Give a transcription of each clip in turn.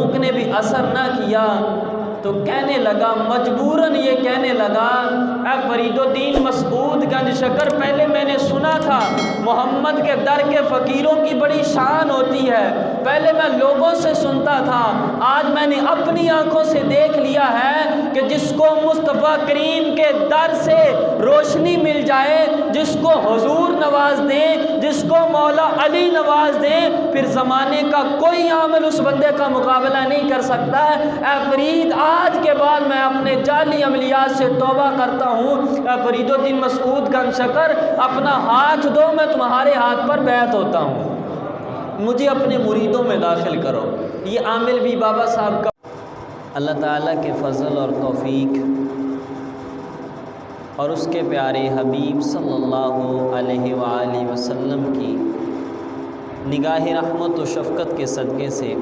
بھوک نے بھی اثر نہ کیا تو کہنے لگا، مجبوراً یہ کہنے لگا، اے فرید الدین مسعود گنج شکر، پہلے میں نے سنا تھا محمد کے در کے فقیروں کی بڑی شان ہوتی ہے، پہلے میں لوگوں سے سنتا تھا، آج میں نے اپنی آنکھوں سے دیکھ لیا ہے کہ جس کو مصطفیٰ کریم کے در سے روشنی مل جائے، جس کو حضور نواز دیں، جس کو مولا علی نواز دیں، پھر زمانے کا کوئی عامل اس بندے کا مقابلہ نہیں کر سکتا ہے۔ اے فرید، آج کے بعد میں اپنے جعلی عملیات سے توبہ کرتا ہوں۔ اے فرید الدین مسعود گنج شکر، اپنا ہاتھ دو، میں تمہارے ہاتھ پر بیعت ہوتا ہوں، مجھے اپنے مریدوں میں داخل کرو۔ یہ عامل بھی بابا صاحب کا اللہ تعالیٰ کے فضل اور توفیق اور اس کے پیارے حبیب صلی اللہ علیہ وآلہ وسلم کی نگاہ رحمت و شفقت کے صدقے سے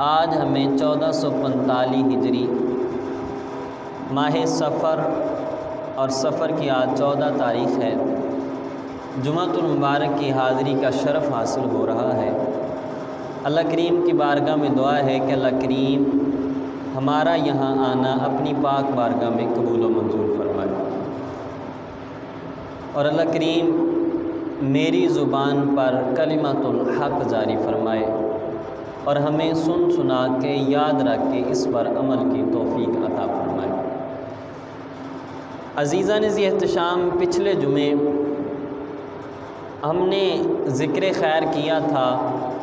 آج ہمیں 1445 ہجری ماہ سفر اور سفر کی آج 14 تاریخ ہے، جمعۃ المبارک کی حاضری کا شرف حاصل ہو رہا ہے۔ اللہ کریم کی بارگاہ میں دعا ہے کہ اللہ کریم ہمارا یہاں آنا اپنی پاک بارگاہ میں قبول و منظور فرمائے، اور اللہ کریم میری زبان پر کلمۃ الحق جاری فرمائے، اور ہمیں سن سنا کے یاد رکھ کے اس پر عمل کی توفیق عطا فرمائے۔ عزیزان ذی احتشام، پچھلے جمعے ہم نے ذکر خیر کیا تھا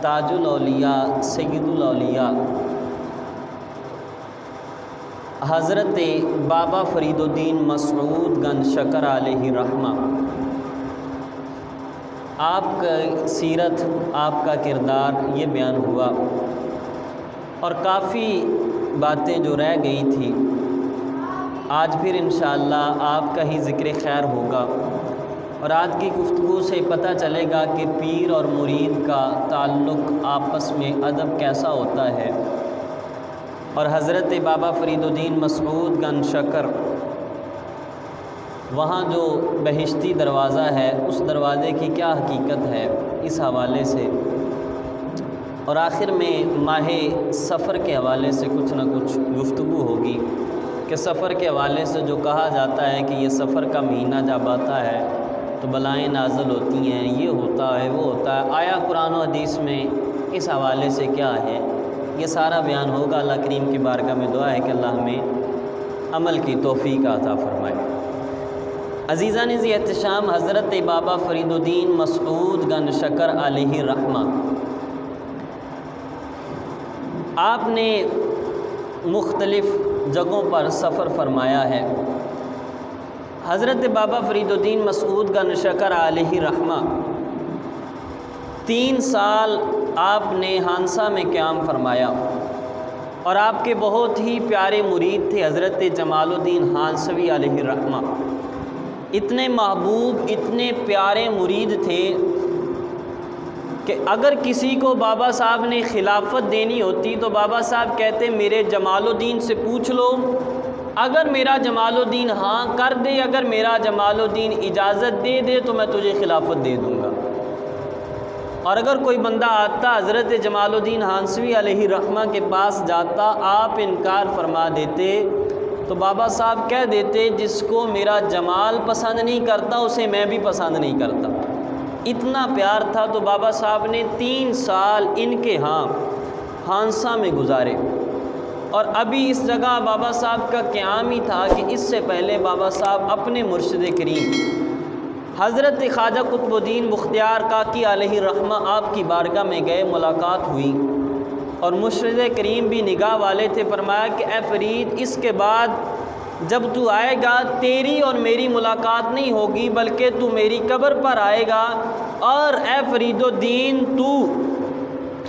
تاج الاولیاء سید الاولیاء حضرت بابا فرید الدین مسعود گنج شکر علیہ رحمہ۔ آپ کا سیرت، آپ کا کردار یہ بیان ہوا، اور کافی باتیں جو رہ گئی تھی آج پھر انشاءاللہ آپ کا ہی ذکر خیر ہوگا، اور آج کی گفتگو سے پتہ چلے گا کہ پیر اور مرید کا تعلق آپس میں ادب کیسا ہوتا ہے، اور حضرت بابا فرید الدین مسعود گنج شکر وہاں جو بہشتی دروازہ ہے اس دروازے کی کیا حقیقت ہے، اس حوالے سے، اور آخر میں ماہ سفر کے حوالے سے کچھ نہ کچھ گفتگو ہوگی کہ سفر کے حوالے سے جو کہا جاتا ہے کہ یہ سفر کا مہینہ جب آتا ہے تو بلائیں نازل ہوتی ہیں، یہ ہوتا ہے وہ ہوتا ہے، آیا قرآن و حدیث میں اس حوالے سے کیا ہے، یہ سارا بیان ہوگا۔ اللہ کریم کی بارگاہ میں دعا ہے کہ اللہ ہمیں عمل کی توفیق عطا فرمائے۔ عزیزان ذی احتشام، حضرت بابا فرید الدین مسعود گنج شکر علیہ رحمہ، آپ نے مختلف جگہوں پر سفر فرمایا ہے۔ حضرت بابا فرید الدین مسعود گنج شکر علیہ رحمہ 3 سال آپ نے ہانسا میں قیام فرمایا، اور آپ کے بہت ہی پیارے مرید تھے حضرت جمال الدین ہانسوی علیہ رحمہ۔ اتنے محبوب، اتنے پیارے مرید تھے کہ اگر کسی کو بابا صاحب نے خلافت دینی ہوتی تو بابا صاحب کہتے میرے جمال الدین سے پوچھ لو، اگر میرا جمال الدین ہاں کر دے، اگر میرا جمال الدین اجازت دے دے تو میں تجھے خلافت دے دوں گا۔ اور اگر کوئی بندہ آتا حضرت جمال الدین ہانسوی علیہ رحمہ کے پاس جاتا، آپ انکار فرما دیتے تو بابا صاحب کہہ دیتے جس کو میرا جمال پسند نہیں کرتا اسے میں بھی پسند نہیں کرتا، اتنا پیار تھا۔ تو بابا صاحب نے 3 سال ان کے ہانسا میں گزارے، اور ابھی اس جگہ بابا صاحب کا قیام ہی تھا کہ اس سے پہلے بابا صاحب اپنے مرشد کریم حضرت خواجہ قطب الدین مختیار کاکی علیہ رحمہ آپ کی بارگاہ میں گئے، ملاقات ہوئی، اور مرشد کریم بھی نگاہ والے تھے۔ فرمایا کہ اے فرید، اس کے بعد جب تو آئے گا تیری اور میری ملاقات نہیں ہوگی، بلکہ تو میری قبر پر آئے گا، اور اے فرید الدین تو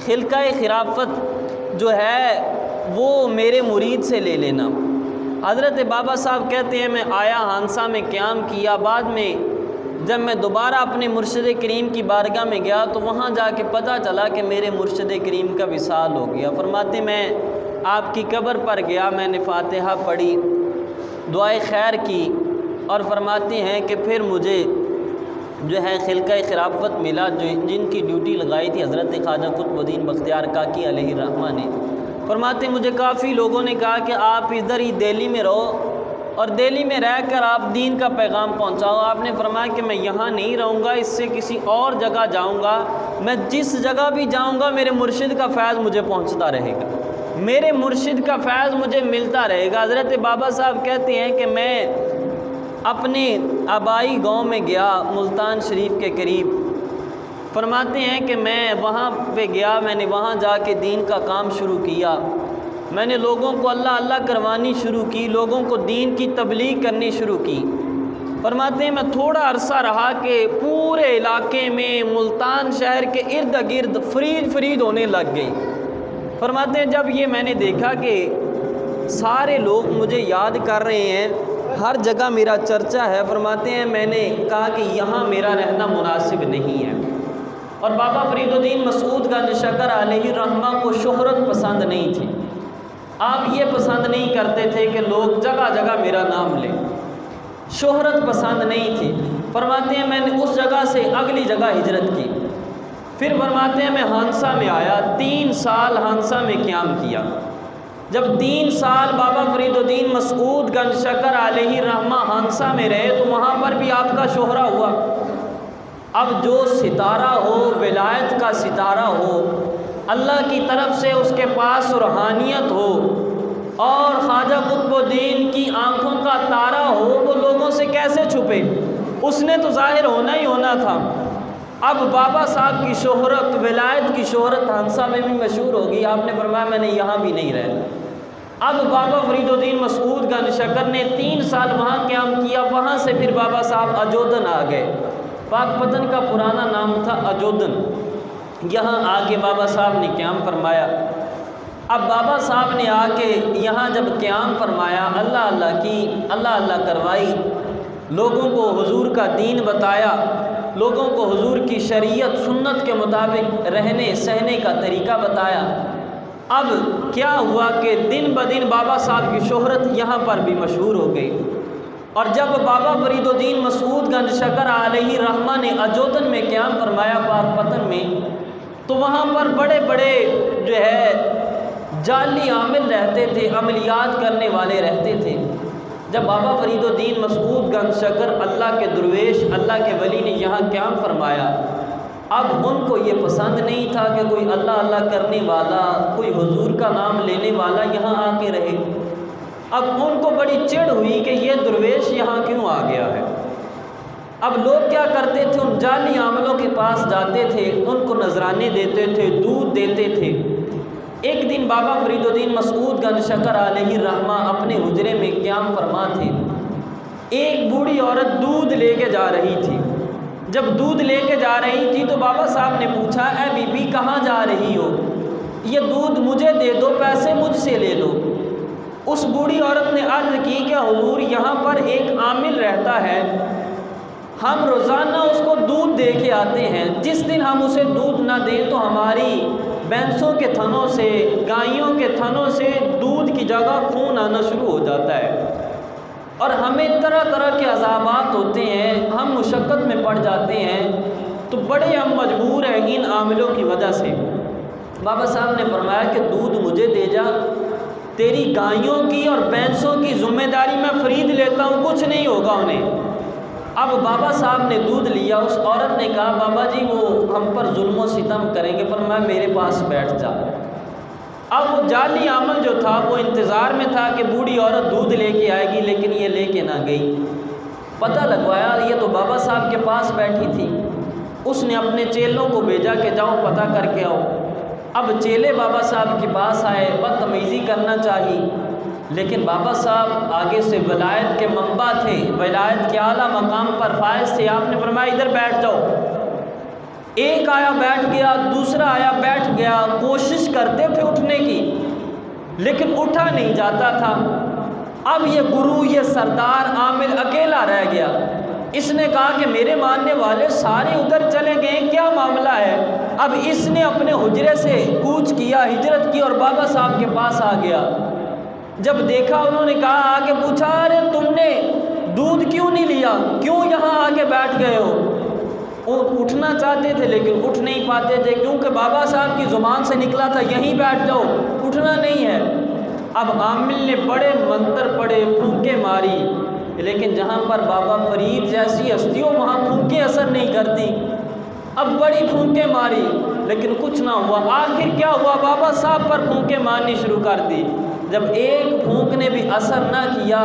خلقہ خلافت جو ہے وہ میرے مرید سے لے لینا۔ حضرت بابا صاحب کہتے ہیں میں آیا، ہانسا میں قیام کیا، بعد میں جب میں دوبارہ اپنے مرشد کریم کی بارگاہ میں گیا تو وہاں جا کے پتہ چلا کہ میرے مرشد کریم کا وصال ہو گیا۔ فرماتے میں آپ کی قبر پر گیا، میں نے فاتحہ پڑھی، دعائے خیر کی، اور فرماتے ہیں کہ پھر مجھے جو ہے خلقہ خلافت ملا، جن کی ڈیوٹی لگائی تھی حضرت خواجہ قطب الدین بختیار کاکی علیہ الرحمہ نے، فرماتے ہیں مجھے کافی لوگوں نے کہا کہ آپ ادھر ہی دہلی میں رہو اور دہلی میں رہ کر آپ دین کا پیغام پہنچاؤ۔ آپ نے فرمایا کہ میں یہاں نہیں رہوں گا، اس سے کسی اور جگہ جاؤں گا، میں جس جگہ بھی جاؤں گا میرے مرشد کا فیض مجھے پہنچتا رہے گا، میرے مرشد کا فیض مجھے ملتا رہے گا۔ حضرت بابا صاحب کہتے ہیں کہ میں اپنے آبائی گاؤں میں گیا ملتان شریف کے قریب، فرماتے ہیں کہ میں وہاں پہ گیا، میں نے وہاں جا کے دین کا کام شروع کیا، میں نے لوگوں کو اللہ اللہ کروانی شروع کی، لوگوں کو دین کی تبلیغ کرنی شروع کی۔ فرماتے ہیں میں تھوڑا عرصہ رہا کہ پورے علاقے میں ملتان شہر کے ارد گرد فرید ہونے لگ گئی۔ فرماتے ہیں جب یہ میں نے دیکھا کہ سارے لوگ مجھے یاد کر رہے ہیں، ہر جگہ میرا چرچا ہے، فرماتے ہیں میں نے کہا کہ یہاں میرا رہنا مناسب نہیں ہے۔ اور بابا فرید الدین مسعود گنج شکر علیہ الرحمہ کو شہرت پسند نہیں تھی، آپ یہ پسند نہیں کرتے تھے کہ لوگ جگہ جگہ میرا نام لیں، شہرت پسند نہیں تھی۔ فرماتے ہیں میں نے اس جگہ سے اگلی جگہ ہجرت کی، پھر فرماتے ہیں میں ہانسا میں آیا، 3 سال ہانسا میں قیام کیا۔ جب 3 سال بابا فرید الدین مسعود گنج شکر علیہ الرحمہ ہانسا میں رہے تو وہاں پر بھی آپ کا شہرہ ہوا۔ اب جو ستارہ ہو، ولایت کا ستارہ ہو، اللہ کی طرف سے اس کے پاس روحانیت ہو اور خواجہ قطب الدین کی آنکھوں کا تارہ ہو، وہ لوگوں سے کیسے چھپے؟ اس نے تو ظاہر ہونا ہی ہونا تھا۔ اب بابا صاحب کی شہرت، ولایت کی شہرت ہانسا میں بھی مشہور ہوگی، آپ نے فرمایا میں نے یہاں بھی نہیں رہنا۔ اب بابا فرید الدین مسعود گنج شکر نے 3 سال وہاں قیام کیا، وہاں سے پھر بابا صاحب اجودن آ گئے۔ پاک پتن کا پرانا نام تھا اجودن، یہاں آ کے بابا صاحب نے قیام فرمایا۔ اب بابا صاحب نے آ کے یہاں جب قیام فرمایا، اللہ اللہ کی، اللہ اللہ کروائی، لوگوں کو حضور کا دین بتایا، لوگوں کو حضور کی شریعت سنت کے مطابق رہنے سہنے کا طریقہ بتایا۔ اب کیا ہوا کہ دن بدن بابا صاحب کی شہرت یہاں پر بھی مشہور ہو گئی، اور جب بابا فرید الدین مسعود گنج شکر علیہ الرحمہ نے اجودن میں قیام فرمایا پاک پتن میں، تو وہاں پر بڑے بڑے جو ہے جعلی عامل رہتے تھے، عملیات کرنے والے رہتے تھے۔ جب بابا فرید الدین مسعود گنج شکر اللہ کے درویش، اللہ کے ولی نے یہاں قیام فرمایا، اب ان کو یہ پسند نہیں تھا کہ کوئی اللہ اللہ کرنے والا، کوئی حضور کا نام لینے والا یہاں آ کے رہے۔ اب ان کو بڑی چڑ ہوئی کہ یہ درویش یہاں کیوں آ گیا ہے۔ اب لوگ کیا کرتے تھے، ان جعلی عاملوں کے پاس جاتے تھے، ان کو نذرانے دیتے تھے، دودھ دیتے تھے۔ ایک دن بابا فرید الدین مسعود گنج شکر علیہ الرحمہ اپنے حجرے میں قیام فرما تھے، ایک بوڑھی عورت دودھ لے کے جا رہی تھی۔ جب دودھ لے کے جا رہی تھی تو بابا صاحب نے پوچھا، اے بی بی کہاں جا رہی ہو؟ یہ دودھ مجھے دے دو، پیسے مجھ سے لے لو۔ اس بوڑھی عورت نے عرض کی کہ حضور یہاں پر ایک عامل رہتا ہے، ہم روزانہ اس کو دودھ دے کے آتے ہیں، جس دن ہم اسے دودھ نہ دیں تو ہماری بھینسوں کے تھنوں سے، گائیوں کے تھنوں سے دودھ کی جگہ خون آنا شروع ہو جاتا ہے، اور ہمیں طرح طرح کے عذابات ہوتے ہیں، ہم مشقت میں پڑ جاتے ہیں، تو بڑے ہم مجبور ہیں ان عاملوں کی وجہ سے۔ بابا صاحب نے فرمایا کہ دودھ مجھے دے جا، تیری گائیوں کی اور بھینسوں کی ذمہ داری میں فرید لیتا ہوں، کچھ نہیں ہوگا انہیں۔ اب بابا صاحب نے دودھ لیا، اس عورت نے کہا بابا جی وہ ہم پر ظلم و ستم کریں گے، فرمایا میرے پاس بیٹھ جا۔ اب وہ جعلی عامل جو تھا وہ انتظار میں تھا کہ بوڑھی عورت دودھ لے کے آئے گی، لیکن یہ لے کے نہ گئی۔ پتہ لگوایا یہ تو بابا صاحب کے پاس بیٹھی تھی۔ اس نے اپنے چیلوں کو بھیجا کہ جاؤ پتہ کر کے آؤ۔ اب چیلے بابا صاحب کے پاس آئے، بدتمیزی کرنا چاہی، لیکن بابا صاحب آگے سے ولایت کے منبع تھے، ولایت کے اعلیٰ مقام پر فائز تھے۔ آپ نے فرمایا ادھر بیٹھ جاؤ۔ ایک آیا بیٹھ گیا، دوسرا آیا بیٹھ گیا، کوشش کرتے تھے اٹھنے کی لیکن اٹھا نہیں جاتا تھا۔ اب یہ گرو، یہ سردار عامل اکیلا رہ گیا۔ اس نے کہا کہ میرے ماننے والے سارے ادھر چلے گئے، کیا معاملہ ہے؟ اب اس نے اپنے حجرے سے کوچ کیا، ہجرت کی، اور بابا صاحب کے پاس آ گیا۔ جب دیکھا انہوں نے کہا، آگے پوچھا ارے تم نے دودھ کیوں نہیں لیا، کیوں یہاں آ کے بیٹھ گئے ہو؟ وہ اٹھنا چاہتے تھے لیکن اٹھ نہیں پاتے تھے، کیونکہ بابا صاحب کی زبان سے نکلا تھا یہیں بیٹھ جاؤ، اٹھنا نہیں ہے۔ اب عامل نے بڑے منتر پڑے، پھونکے ماری، لیکن جہاں پر بابا فرید جیسی ہستی ہو وہاں پھونکے اثر نہیں کرتی۔ اب بڑی پھونکے ماری لیکن کچھ نہ ہوا۔ آخر کیا ہوا، بابا صاحب پر پھونکے مارنی شروع کر دی۔ جب ایک پھونک نے بھی اثر نہ کیا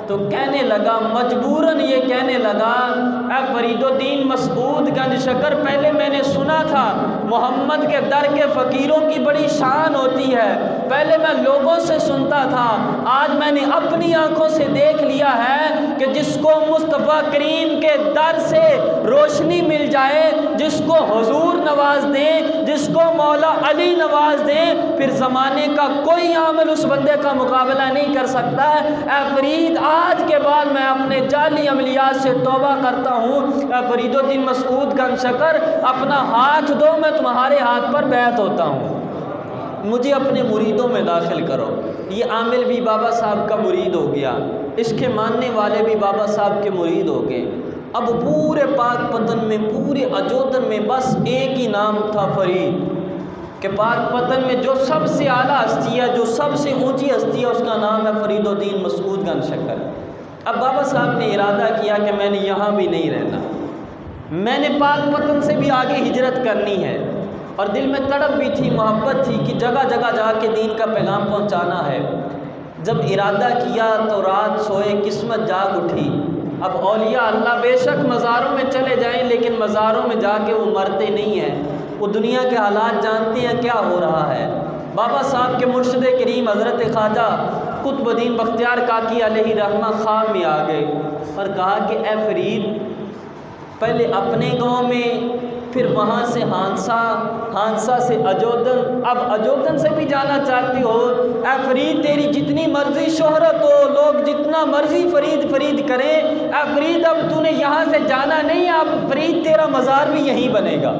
تو کہنے لگا، مجبوراً یہ کہنے لگا، اے فرید الدین مسعود گنج شکر، پہلے میں نے سنا تھا محمد کے در کے فقیروں کی بڑی شان ہوتی ہے، پہلے میں لوگوں سے سنتا تھا، آج میں نے اپنی آنکھوں سے دیکھ لیا ہے کہ جس کو مصطفیٰ کریم کے در سے روشنی مل جائے، جس کو حضور نواز دیں، جس کو مولا علی نواز دیں، پھر زمانے کا کوئی عامل اس بندے کا مقابلہ نہیں کر سکتا ہے۔ اے فرید، آج کے بعد میں اپنے جعلی عملیات سے توبہ کرتا ہوں۔ اے فرید الدین مسعود گنج شکر، اپنا ہاتھ دو، میں تمہارے ہاتھ پر بیعت ہوتا ہوں، مجھے اپنے مریدوں میں داخل کرو۔ یہ عامل بھی بابا صاحب کا مرید ہو گیا، اس کے ماننے والے بھی بابا صاحب کے مرید ہو گئے۔ اب پورے پاک پتن میں، پورے اجودن میں بس ایک ہی نام تھا، فرید، کہ پاک پتن میں جو سب سے اعلیٰ ہستی ہے، جو سب سے اونچی ہستی ہے، اس کا نام ہے فرید الدین مسعود گنج شکر۔ اب بابا صاحب نے ارادہ کیا کہ میں نے یہاں بھی نہیں رہنا، میں نے پاک پتن سے بھی آگے ہجرت کرنی ہے، اور دل میں تڑپ بھی تھی، محبت تھی کہ جگہ جگہ جا کے دین کا پیغام پہنچانا ہے۔ جب ارادہ کیا تو رات سوئے، قسمت جاگ اٹھی۔ اب اولیاء اللہ بے شک مزاروں میں چلے جائیں لیکن مزاروں میں جا کے وہ مرتے نہیں ہیں، وہ دنیا کے حالات جانتے ہیں کیا ہو رہا ہے۔ بابا صاحب کے مرشد کریم حضرت خواجہ قطب الدین بختیار کاکی علیہ رحمہ خواب میں آ گئے اور کہا کہ اے فرید، پہلے اپنے گاؤں میں، پھر وہاں سے ہانسا سے اجودن، اب اجودن سے بھی جانا چاہتی ہو؟ اے فرید، تیری جتنی مرضی شہرت ہو، لوگ جتنا مرضی فرید فرید کریں، اے فرید اب تو نے یہاں سے جانا نہیں، اب فرید تیرا مزار بھی یہیں بنے گا،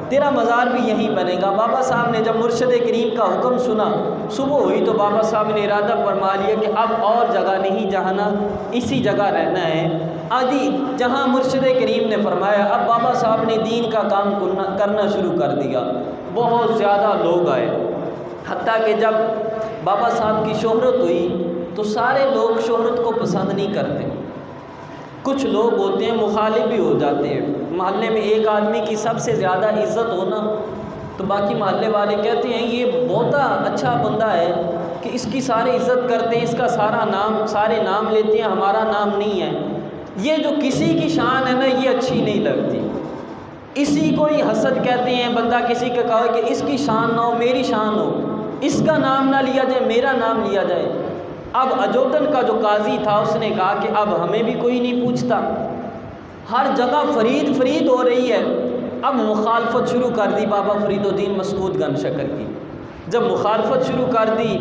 تیرا مزار بھی یہیں بنے گا۔ بابا صاحب نے جب مرشد کریم کا حکم سنا، صبح ہوئی تو بابا صاحب نے ارادہ فرما لیا کہ اب اور جگہ نہیں جانا، اسی جگہ رہنا ہے۔ آدھی جہاں مرشد کریم نے فرمایا، اب بابا صاحب نے دین کا کام کرنا شروع کر دیا۔ بہت زیادہ لوگ آئے، حتیٰ کہ جب بابا صاحب کی شہرت ہوئی تو سارے لوگ شہرت کو پسند نہیں کرتے، کچھ لوگ ہوتے ہیں مخالف بھی ہو جاتے ہیں۔ محلے میں ایک آدمی کی سب سے زیادہ عزت ہونا تو باقی محلے والے کہتے ہیں یہ بہت اچھا بندہ ہے کہ اس کی سارے عزت کرتے ہیں، اس کا سارے نام لیتے ہیں، ہمارا نام نہیں ہے۔ یہ جو کسی کی شان ہے نا، یہ اچھی نہیں لگتی، اسی کو ہی حسد کہتے ہیں۔ بندہ کسی کا کہا کہ اس کی شان نہ ہو، میری شان ہو، اس کا نام نہ لیا جائے، میرا نام لیا جائے۔ اب اجودن کا جو قاضی تھا اس نے کہا کہ اب ہمیں بھی کوئی نہیں پوچھتا، ہر جگہ فرید فرید ہو رہی ہے۔ اب مخالفت شروع کر دی بابا فرید الدین مسعود گنج شکر کی۔ جب مخالفت شروع کر دی،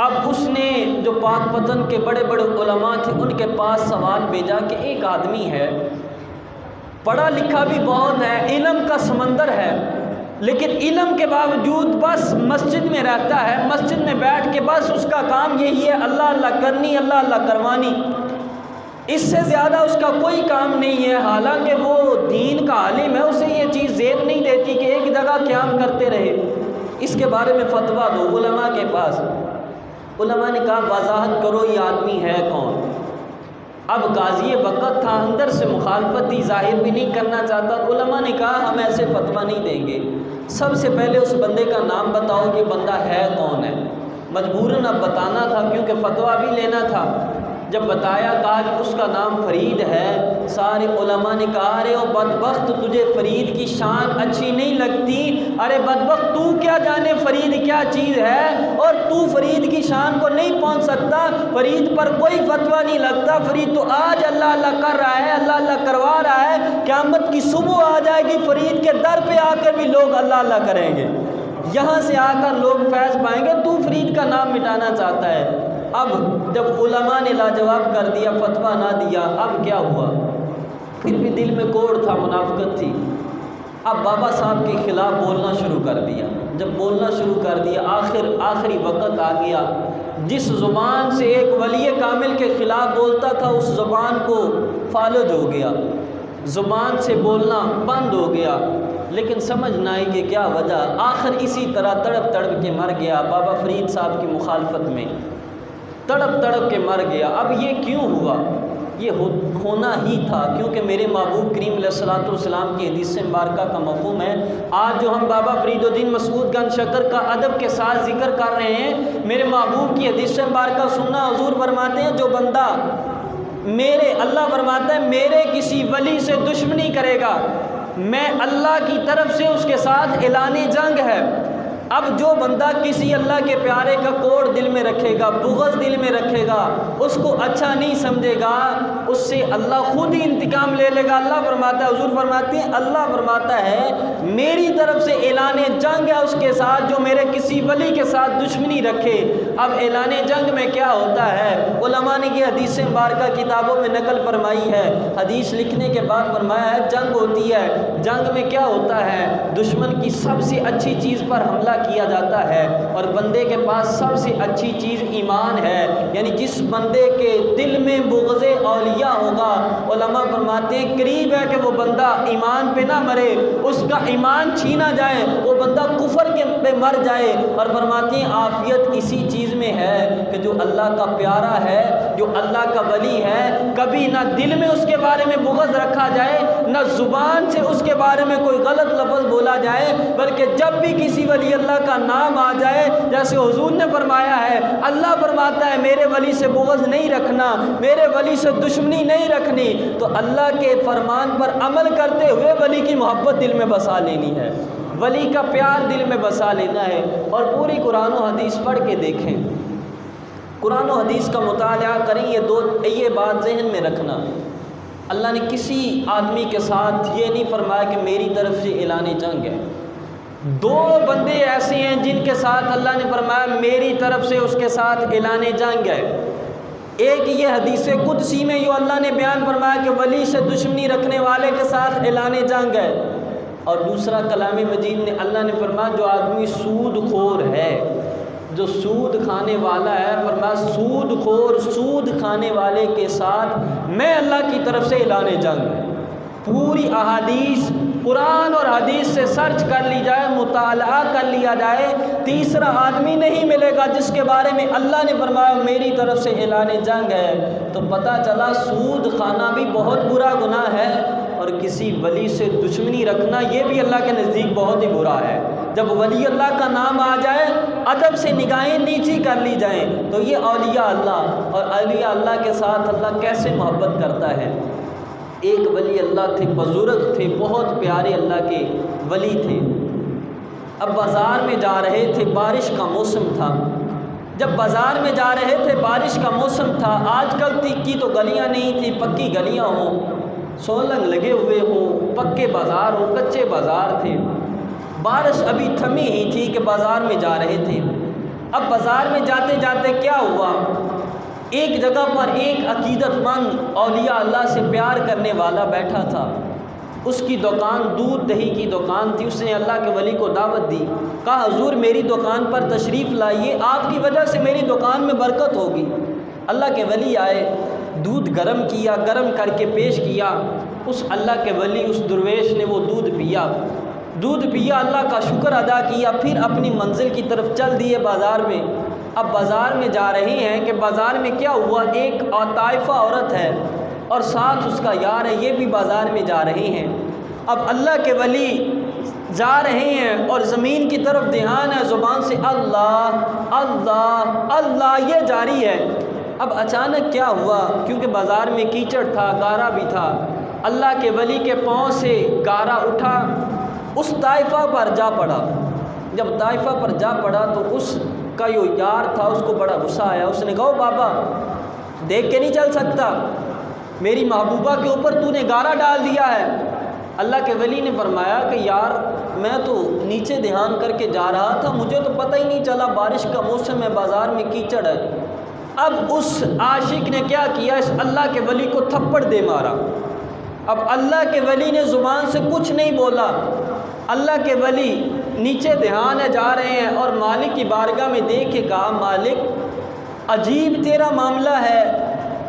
اب اس نے جو پاک پتن کے بڑے بڑے علماء تھے ان کے پاس سوال بھیجا کہ ایک آدمی ہے، پڑھا لکھا بھی بہت ہے، علم کا سمندر ہے، لیکن علم کے باوجود بس مسجد میں رہتا ہے، مسجد میں بیٹھ کے بس اس کا کام یہی ہے اللہ اللہ کرنی، اللہ اللہ کروانی، اس سے زیادہ اس کا کوئی کام نہیں ہے۔ حالانکہ وہ دین کا عالم ہے، اسے یہ چیز زیب نہیں دیتی کہ ایک جگہ قیام کرتے رہے، اس کے بارے میں فتویٰ دو علماء کے پاس۔ علماء نے کہا وضاحت کرو یہ آدمی ہے کون۔ اب قاضی وقت تھا، اندر سے مخالفت تھی، ظاہر بھی نہیں کرنا چاہتا۔ علماء نے کہا ہم ایسے فتویٰ نہیں دیں گے، سب سے پہلے اس بندے کا نام بتاؤ کہ بندہ ہے کون ہے۔ مجبوراً اب بتانا تھا کیونکہ فتویٰ بھی لینا تھا۔ جب بتایا، کہا کہ اس کا نام فرید ہے، سارے علماء نے کہا ارے او بدبخت، تجھے فرید کی شان اچھی نہیں لگتی؟ ارے بدبخت، تو کیا جانے فرید کیا چیز ہے، اور تو فرید کی شان کو نہیں پہنچ سکتا، فرید پر کوئی فتویٰ نہیں لگتا، فرید تو آج اللہ اللہ کر رہا ہے، اللہ اللہ کروا رہا ہے، قیامت کی صبح آ جائے گی، فرید کے در پہ آ کر بھی لوگ اللہ اللہ کریں گے، یہاں سے آ کر لوگ فیض پائیں گے، تو فرید کا نام مٹانا چاہتا ہے۔ اب جب علماء نے لاجواب کر دیا، فتویٰ نہ دیا، اب کیا ہوا؟ پھر بھی دل میں کوڑ تھا، منافقت تھی۔ اب بابا صاحب کے خلاف بولنا شروع کر دیا۔ جب بولنا شروع کر دیا، آخری وقت آ گیا، جس زبان سے ایک ولی کامل کے خلاف بولتا تھا اس زبان کو فالج ہو گیا، زبان سے بولنا بند ہو گیا، لیکن سمجھ نہ آئی کہ کیا وجہ، آخر اسی طرح تڑپ تڑپ کے مر گیا، بابا فرید صاحب کی مخالفت میں تڑپ تڑپ کے مر گیا۔ اب یہ کیوں ہوا؟ یہ ہونا ہی تھا، کیونکہ میرے محبوب کریم علیہ الصلوۃ والسلام کی حدیث مبارکہ کا مفہوم ہے۔ آج جو ہم بابا فرید الدین مسعود گنج شکر کا ادب کے ساتھ ذکر کر رہے ہیں، میرے محبوب کی حدیث مبارکہ سننا، حضور فرماتے ہیں جو بندہ اللہ فرماتا ہے میرے کسی ولی سے دشمنی کرے گا، میں اللہ کی طرف سے اس کے ساتھ اعلان جنگ ہے۔ اب جو بندہ کسی اللہ کے پیارے کا کوڑ دل میں رکھے گا، بغض دل میں رکھے گا، اس کو اچھا نہیں سمجھے گا، اس سے اللہ خود ہی انتقام لے لے گا۔ اللہ فرماتا ہے، حضور فرماتے ہیں، اللہ فرماتا ہے میری طرف سے اعلان جنگ ہے اس کے ساتھ جو میرے کسی ولی کے ساتھ دشمنی رکھے۔ اب اعلان جنگ میں کیا ہوتا ہے؟ علماء نے یہ حدیث مبارکہ کتابوں میں نقل فرمائی ہے، حدیث لکھنے کے بعد فرمایا ہے جنگ ہوتی ہے، جنگ میں کیا ہوتا ہے؟ دشمن کی سب سے اچھی چیز پر حملہ کیا جاتا ہے، اور بندے کے پاس سب سے اچھی چیز ایمان ہے، یعنی جس بندے کے دل میں بغض اولیاء ہوگا، علماء فرماتے ہیں قریب ہے کہ وہ بندہ ایمان پہ نہ مرے، اس کا ایمان چھینا جائے، وہ بندہ کفر کے پہ مر جائے۔ اور فرماتے ہیں عافیت اسی چیز میں ہے کہ جو اللہ کا پیارا ہے، جو اللہ کا ولی ہے، کبھی نہ دل میں اس کے بارے میں بغض رکھا جائے، نہ زبان سے اس کے بارے میں کوئی غلط لفظ بولا جائے، بلکہ جب بھی کسی ولی اللہ کا نام آ جائے، جیسے حضور نے فرمایا ہے، اللہ فرماتا ہے میرے ولی سے بغض نہیں رکھنا، میرے ولی سے دشمنی نہیں رکھنی، تو اللہ کے فرمان پر عمل کرتے ہوئے ولی کی محبت دل میں بسا لینی ہے، ولی کا پیار دل میں بسا لینا ہے۔ اور پوری قرآن و حدیث پڑھ کے دیکھیں، قرآن و حدیث کا مطالعہ کریں، یہ بات ذہن میں رکھنا، اللہ نے کسی آدمی کے ساتھ یہ نہیں فرمایا کہ میری طرف سے اعلان جنگ ہے۔ دو بندے ایسے ہیں جن کے ساتھ اللہ نے فرمایا میری طرف سے اس کے ساتھ اعلان جنگ ہے۔ ایک یہ حدیث قدسی میں جو اللہ نے بیان فرمایا کہ ولی سے دشمنی رکھنے والے کے ساتھ اعلان جنگ ہے، اور دوسرا کلام مجید نے اللہ نے فرمایا جو آدمی سود خور ہے، جو سود کھانے والا ہے، فرمایا سود خور، سود کھانے والے کے ساتھ میں اللہ کی طرف سے اعلان جنگ ہے۔ پوری احادیث قرآن اور حدیث سے سرچ کر لی جائے، مطالعہ کر لیا جائے، تیسرا آدمی نہیں ملے گا جس کے بارے میں اللہ نے فرمایا میری طرف سے اعلان جنگ ہے۔ تو پتہ چلا سود کھانا بھی بہت برا گناہ ہے، اور کسی ولی سے دشمنی رکھنا یہ بھی اللہ کے نزدیک بہت ہی برا ہے۔ جب ولی اللہ کا نام آ جائے، ادب سے نگاہیں نیچی کر لی جائیں، تو یہ اولیاء اللہ، اور اولیاء اللہ کے ساتھ اللہ کیسے محبت کرتا ہے۔ ایک ولی اللہ تھے، بزرگ تھے، بہت پیارے اللہ کے ولی تھے۔ اب بازار میں جا رہے تھے، بارش کا موسم تھا۔ جب بازار میں جا رہے تھے، بارش کا موسم تھا، آج کل کی تو گلیاں نہیں تھیں، پکی گلیاں ہوں، سولنگ لگے ہوئے ہوں، پکے بازار ہوں، کچے بازار تھے۔ بارش ابھی تھمی ہی تھی کہ بازار میں جا رہے تھے۔ اب بازار میں جاتے جاتے کیا ہوا، ایک جگہ پر ایک عقیدت مند اولیاء اللہ سے پیار کرنے والا بیٹھا تھا، اس کی دکان دودھ دہی کی دکان تھی، اس نے اللہ کے ولی کو دعوت دی، کہا حضور میری دکان پر تشریف لائیے، آپ کی وجہ سے میری دکان میں برکت ہوگی۔ اللہ کے ولی آئے، دودھ گرم کیا، گرم کر کے پیش کیا، اس اللہ کے ولی، اس درویش نے وہ دودھ پیا، اللہ کا شکر ادا کیا، پھر اپنی منزل کی طرف چل دیے بازار میں۔ اب بازار میں جا رہے ہیں کہ بازار میں کیا ہوا، ایک طائفہ عورت ہے اور ساتھ اس کا یار ہے، یہ بھی بازار میں جا رہے ہیں۔ اب اللہ کے ولی جا رہے ہیں اور زمین کی طرف دھیان ہے، زبان سے اللہ اللہ اللہ یہ جاری ہے۔ اب اچانک کیا ہوا، کیونکہ بازار میں کیچڑ تھا، گارا بھی تھا، اللہ کے ولی کے پاؤں سے گارا اٹھا، اس طائفہ پر جا پڑا۔ جب طائفہ پر جا پڑا تو اس کا جو یار تھا اس کو بڑا غصہ آیا، اس نے کہا بابا دیکھ کے نہیں چل سکتا، میری محبوبہ کے اوپر تو نے گارا ڈال دیا ہے۔ اللہ کے ولی نے فرمایا کہ یار میں تو نیچے دھیان کر کے جا رہا تھا، مجھے تو پتہ ہی نہیں چلا، بارش کا موسم ہے، بازار میں کیچڑ ہے۔ اب اس عاشق نے کیا کیا، اس اللہ کے ولی کو تھپڑ دے مارا۔ اب اللہ کے ولی نے زبان سے کچھ نہیں بولا، اللہ کے ولی نیچے دھیان ہے، جا رہے ہیں، اور مالک کی بارگاہ میں دیکھ کے کہا مالک عجیب تیرا معاملہ ہے،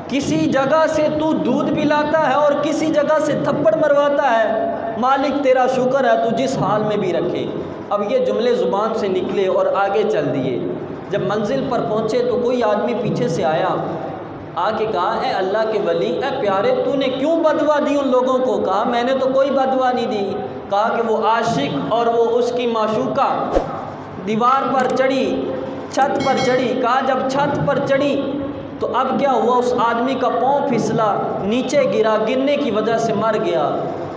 کسی جگہ سے تو دودھ پلاتا ہے اور کسی جگہ سے تھپڑ مرواتا ہے، مالک تیرا شکر ہے تو جس حال میں بھی رکھے۔ اب یہ جملے زبان سے نکلے اور آگے چل دیے۔ جب منزل پر پہنچے تو کوئی آدمی پیچھے سے آیا، آ کے کہا اے اللہ کے ولی، اے پیارے، تو نے کیوں بدوا دی ان لوگوں کو؟ کہا میں نے تو کوئی بدوا نہیں دی۔ کہا کہ وہ عاشق اور وہ اس کی معشوقہ دیوار پر چڑھی، چھت پر چڑھی۔ کہا جب چھت پر چڑھی تو اب کیا ہوا؟ اس آدمی کا پاؤں پھسلا، نیچے گرا، گرنے کی وجہ سے مر گیا۔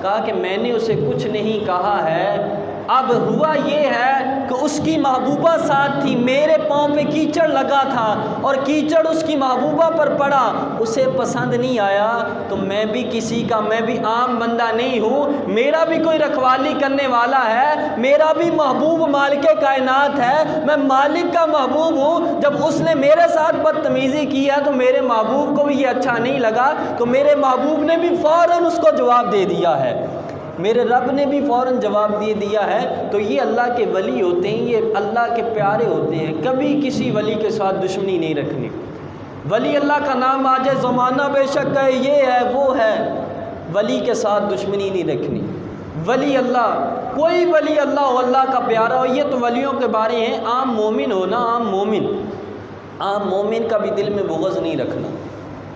کہا کہ میں نے اسے کچھ نہیں کہا ہے، اب ہوا یہ ہے کہ اس کی محبوبہ ساتھ تھی، میرے پاؤں پہ کیچڑ لگا تھا اور کیچڑ اس کی محبوبہ پر پڑا، اسے پسند نہیں آیا، تو میں بھی کسی کا، میں بھی عام بندہ نہیں ہوں، میرا بھی کوئی رکھوالی کرنے والا ہے، میرا بھی محبوب مالک کائنات ہے، میں مالک کا محبوب ہوں۔ جب اس نے میرے ساتھ بدتمیزی کی ہے تو میرے محبوب کو بھی یہ اچھا نہیں لگا، تو میرے محبوب نے بھی فوراً اس کو جواب دے دیا ہے، میرے رب نے بھی فوراً جواب دے دیا ہے۔ تو یہ اللہ کے ولی ہوتے ہیں، یہ اللہ کے پیارے ہوتے ہیں، کبھی کسی ولی کے ساتھ دشمنی نہیں رکھنی۔ ولی اللہ کا نام آ جائے، زمانہ بے شک ہے، یہ ہے وہ ہے، ولی کے ساتھ دشمنی نہیں رکھنی۔ ولی اللہ، کوئی ولی اللہ ہو، اللہ کا پیارا ہو، یہ تو ولیوں کے بارے ہیں۔ عام مومن ہو نا، عام مومن کا بھی دل میں بغض نہیں رکھنا،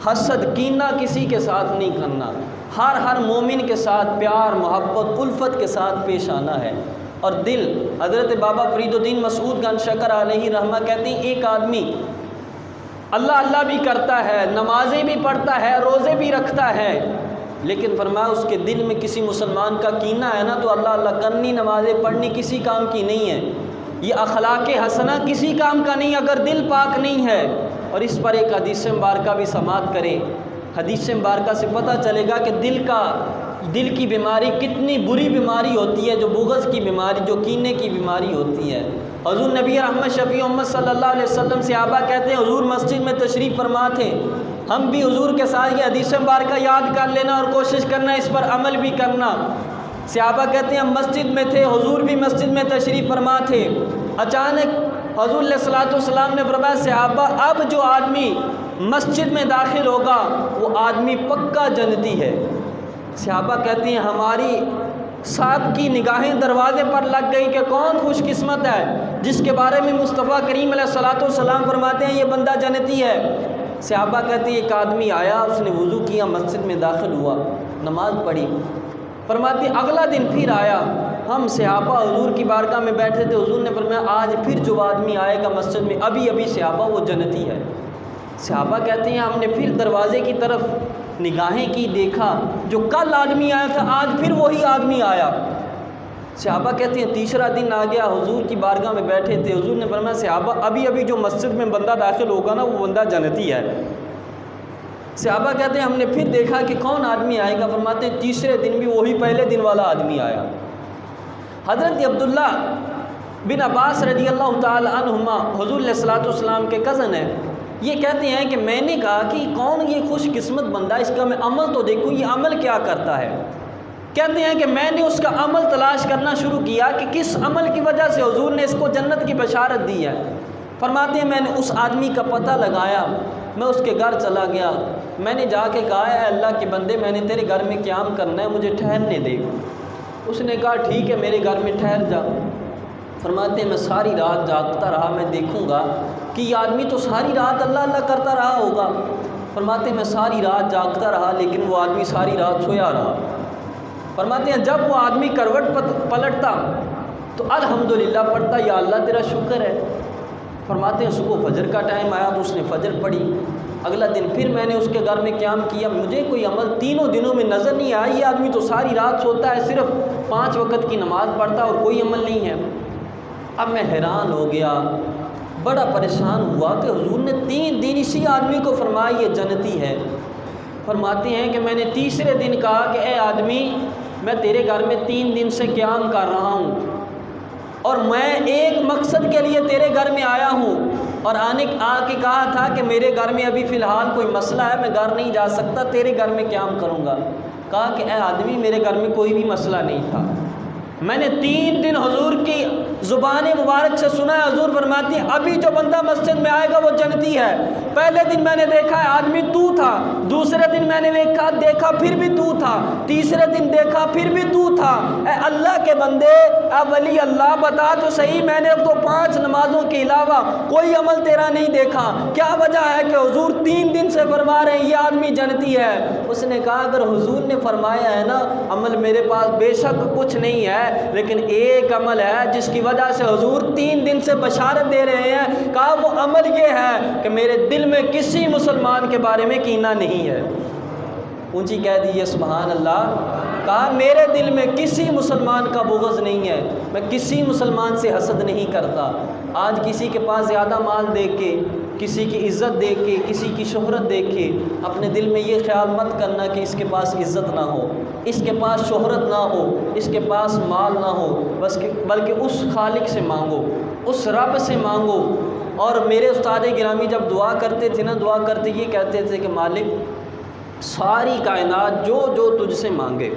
حسد کینہ کسی کے ساتھ نہیں کرنا، ہر مومن کے ساتھ پیار محبت الفت کے ساتھ پیش آنا ہے۔ اور دل، حضرت بابا فرید الدین مسعود گنج شکر علیہ رحمہ کہتے ہیں ایک آدمی اللہ بھی کرتا ہے، نمازیں بھی پڑھتا ہے، روزے بھی رکھتا ہے، لیکن فرمایا اس کے دل میں کسی مسلمان کا کینہ ہے نا، تو اللہ کرنی، نمازیں پڑھنی کسی کام کی نہیں ہے، یہ اخلاق حسنہ کسی کام کا نہیں اگر دل پاک نہیں ہے۔ اور اس پر ایک حدیث مبارکہ بھی سماعت کریں، حدیث مبارکہ سے پتہ چلے گا کہ دل کی بیماری کتنی بری بیماری ہوتی ہے، جو بغض کی بیماری، جو کینے کی بیماری ہوتی ہے۔ حضور نبی رحمت شفیع امت صلی اللہ علیہ وسلم صحابہ کہتے ہیں حضور مسجد میں تشریف فرما تھے، ہم بھی حضور کے ساتھ یہ حدیث مبارکہ یاد کر لینا اور کوشش کرنا اس پر عمل بھی کرنا۔ صحابہ کہتے ہیں ہم مسجد میں تھے، حضور بھی مسجد میں تشریف فرما تھے، اچانک حضور علیہ الصلوۃ والسلام نے فرمایا صحابہ اب جو آدمی مسجد میں داخل ہوگا وہ آدمی پکا جنتی ہے۔ صحابہ کہتے ہیں ہماری صاحب کی نگاہیں دروازے پر لگ گئی کہ کون خوش قسمت ہے جس کے بارے میں مصطفیٰ کریم علیہ الصلوۃ والسلام فرماتے ہیں یہ بندہ جنتی ہے۔ صحابہ کہتے ہیں ایک آدمی آیا، اس نے وضو کیا، مسجد میں داخل ہوا، نماز پڑھی، فرماتے اگلا دن پھر آیا، ہم صحابہ حضور کی بارگاہ میں بیٹھے تھے، حضور نے فرمایا آج پھر جو آدمی آئے گا مسجد میں ابھی صحابہ وہ جنتی ہے۔ صحابہ کہتے ہیں ہم نے پھر دروازے کی طرف نگاہیں کی، دیکھا جو کل آدمی آیا تھا آج پھر وہی آدمی آیا۔ صحابہ کہتے ہیں تیسرا دن آ گیا، حضور کی بارگاہ میں بیٹھے تھے، حضور نے فرمایا صحابہ ابھی جو مسجد میں بندہ داخل ہوگا نا وہ بندہ جنتی ہے۔ صحابہ کہتے ہیں ہم نے پھر دیکھا کہ کون آدمی آئے گا، فرماتے ہیں تیسرے دن بھی وہی پہلے دن والا آدمی آیا۔ حضرت عبداللہ بن عباس رضی اللہ تعالی عنہما حضور علیہ الصلوۃ والسلام کے کزن ہیں، یہ کہتے ہیں کہ میں نے کہا کہ کون یہ خوش قسمت بندہ، اس کا میں عمل تو دیکھوں یہ عمل کیا کرتا ہے۔ کہتے ہیں کہ میں نے اس کا عمل تلاش کرنا شروع کیا کہ کس عمل کی وجہ سے حضور نے اس کو جنت کی بشارت دی ہے۔ فرماتے ہیں میں نے اس آدمی کا پتہ لگایا، میں اس کے گھر چلا گیا، میں نے جا کے کہا اے اللہ کے بندے میں نے تیرے گھر میں قیام کرنا ہے، مجھے ٹھہرنے دے۔ اس نے کہا ٹھیک ہے میرے گھر میں ٹھہر جا۔ فرماتے ہیں میں ساری رات جاگتا رہا، میں دیکھوں گا کہ یہ آدمی تو ساری رات اللہ کرتا رہا ہوگا۔ فرماتے ہیں میں ساری رات جاگتا رہا لیکن وہ آدمی ساری رات سویا رہا۔ فرماتے ہیں جب وہ آدمی کروٹ پلٹتا تو الحمدللہ پڑھتا یا اللہ تیرا شکر ہے۔ فرماتے ہیں صبح فجر کا ٹائم آیا تو اس نے فجر پڑھی، اگلا دن پھر میں نے اس کے گھر میں قیام کیا، مجھے کوئی عمل تینوں دنوں میں نظر نہیں آیا، یہ آدمی تو ساری رات سوتا ہے، صرف 5 وقت کی نماز پڑھتا اور کوئی عمل نہیں ہے۔ اب میں حیران ہو گیا، بڑا پریشان ہوا کہ حضور نے 3 دن اسی آدمی کو فرمایا یہ جنتی ہے۔ فرماتے ہیں کہ میں نے تیسرے دن کہا کہ اے آدمی میں تیرے گھر میں 3 دن سے قیام کر رہا ہوں اور میں ایک مقصد کے لیے تیرے گھر میں آیا ہوں، اور آ کے کہا تھا کہ میرے گھر میں ابھی فی الحال کوئی مسئلہ ہے، میں گھر نہیں جا سکتا، تیرے گھر میں قیام کروں گا۔ کہا کہ اے آدمی میرے گھر میں کوئی بھی مسئلہ نہیں تھا، میں نے 3 دن حضور کی زبان مبارک سے سنا ہے، حضور فرماتی ہیں ابھی جو بندہ مسجد میں آئے گا وہ جنتی ہے۔ پہلے دن میں نے دیکھا ہے آدمی تو تھا، دوسرے دن میں نے دیکھا پھر بھی تو تھا، تیسرے دن دیکھا پھر بھی تو تھا۔ اے اللہ کے بندے، اے ولی اللہ، بتا تو صحیح، میں نے تو 5 نمازوں کے علاوہ کوئی عمل تیرا نہیں دیکھا، کیا وجہ ہے کہ حضور 3 دن سے فرما رہے ہیں یہ آدمی جنتی ہے؟ اس نے کہا اگر حضور نے فرمایا ہے نا، عمل میرے پاس بے شک کچھ نہیں ہے، لیکن ایک عمل ہے جس کی وجہ سے حضور 3 دن سے بشارت دے رہے ہیں۔ کہا وہ عمل یہ ہے کہ میرے دل میں کسی مسلمان کے بارے میں کینہ نہیں ہے۔ اونچی کہہ دیجیے سبحان اللہ۔ کہا میرے دل میں کسی مسلمان کا بغض نہیں ہے، میں کسی مسلمان سے حسد نہیں کرتا۔ آج کسی کے پاس زیادہ مال دیکھ کے، کسی کی عزت دیکھ کے، کسی کی شہرت دیکھ کے اپنے دل میں یہ خیال مت کرنا کہ اس کے پاس عزت نہ ہو، اس کے پاس شہرت نہ ہو، اس کے پاس مال نہ ہو، بلکہ اس خالق سے مانگو، اس رب سے مانگو۔ اور میرے استاد گرامی جب دعا کرتے تھے نا، دعا کرتے یہ کہتے تھے کہ مالک ساری کائنات جو جو تجھ سے مانگے،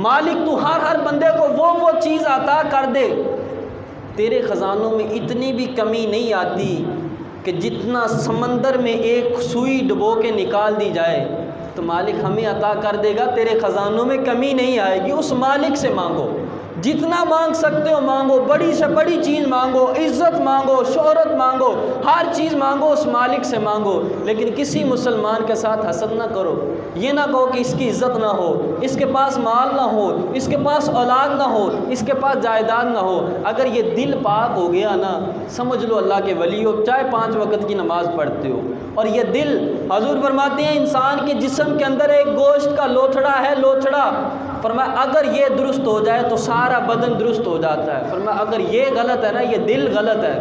مالک تو ہر بندے کو وہ چیز عطا کر دے، تیرے خزانوں میں اتنی بھی کمی نہیں آتی کہ جتنا سمندر میں ایک سوئی ڈبو کے نکال دی جائے تو مالک ہمیں عطا کر دے گا، تیرے خزانوں میں کمی نہیں آئے گی۔ اس مالک سے مانگو، جتنا مانگ سکتے ہو مانگو، بڑی سے بڑی چیز مانگو، عزت مانگو، شہرت مانگو، ہر چیز مانگو، اس مالک سے مانگو، لیکن کسی مسلمان کے ساتھ حسد نہ کرو۔ یہ نہ کہو کہ اس کی عزت نہ ہو، اس کے پاس مال نہ ہو، اس کے پاس اولاد نہ ہو، اس کے پاس جائیداد نہ ہو۔ اگر یہ دل پاک ہو گیا نا، سمجھ لو اللہ کے ولی ہو، چاہے 5 وقت کی نماز پڑھتے ہو۔ اور یہ دل، حضور فرماتے ہیں انسان کے جسم کے اندر ایک گوشت کا لوتھڑا ہے، لوتھڑا، فرمایا اگر یہ درست ہو جائے تو سارا بدن درست ہو جاتا ہے۔ فرمایا اگر یہ غلط ہے نا، یہ دل غلط ہے،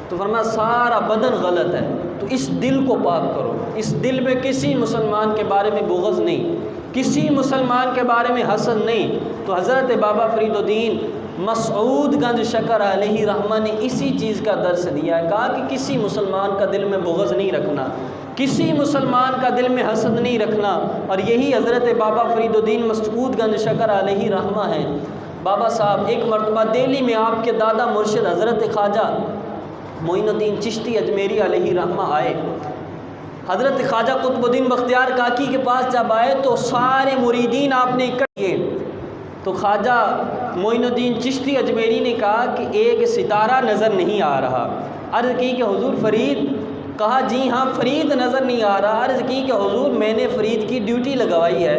تو فرمایا سارا بدن غلط ہے۔ تو اس دل کو پاک کرو، اس دل میں کسی مسلمان کے بارے میں بغض نہیں، کسی مسلمان کے بارے میں حسد نہیں۔ تو حضرت بابا فرید الدین مسعود گنج شکر علیہ رحمہ نے اسی چیز کا درس دیا ہے، کہا کہ کسی مسلمان کا دل میں بغض نہیں رکھنا، کسی مسلمان کا دل میں حسد نہیں رکھنا۔ اور یہی حضرت بابا فرید الدین مسعود گنج شکر علیہ رحمہ ہیں۔ بابا صاحب ایک مرتبہ دہلی میں آپ کے دادا مرشد حضرت خواجہ معین الدین چشتی اجمیری علیہ رحمہ آئے۔ حضرت خواجہ قطب الدین بختیار کاکی کے پاس جب آئے تو سارے مریدین آپ نے اکٹھے کیے، تو خواجہ معین الدین چشتی اجمیری نے کہا کہ ایک ستارہ نظر نہیں آ رہا۔ عرض کی کہ حضور فرید؟ کہا جی ہاں فرید نظر نہیں آ رہا۔ عرض کی کہ حضور میں نے فرید کی ڈیوٹی لگوائی ہے،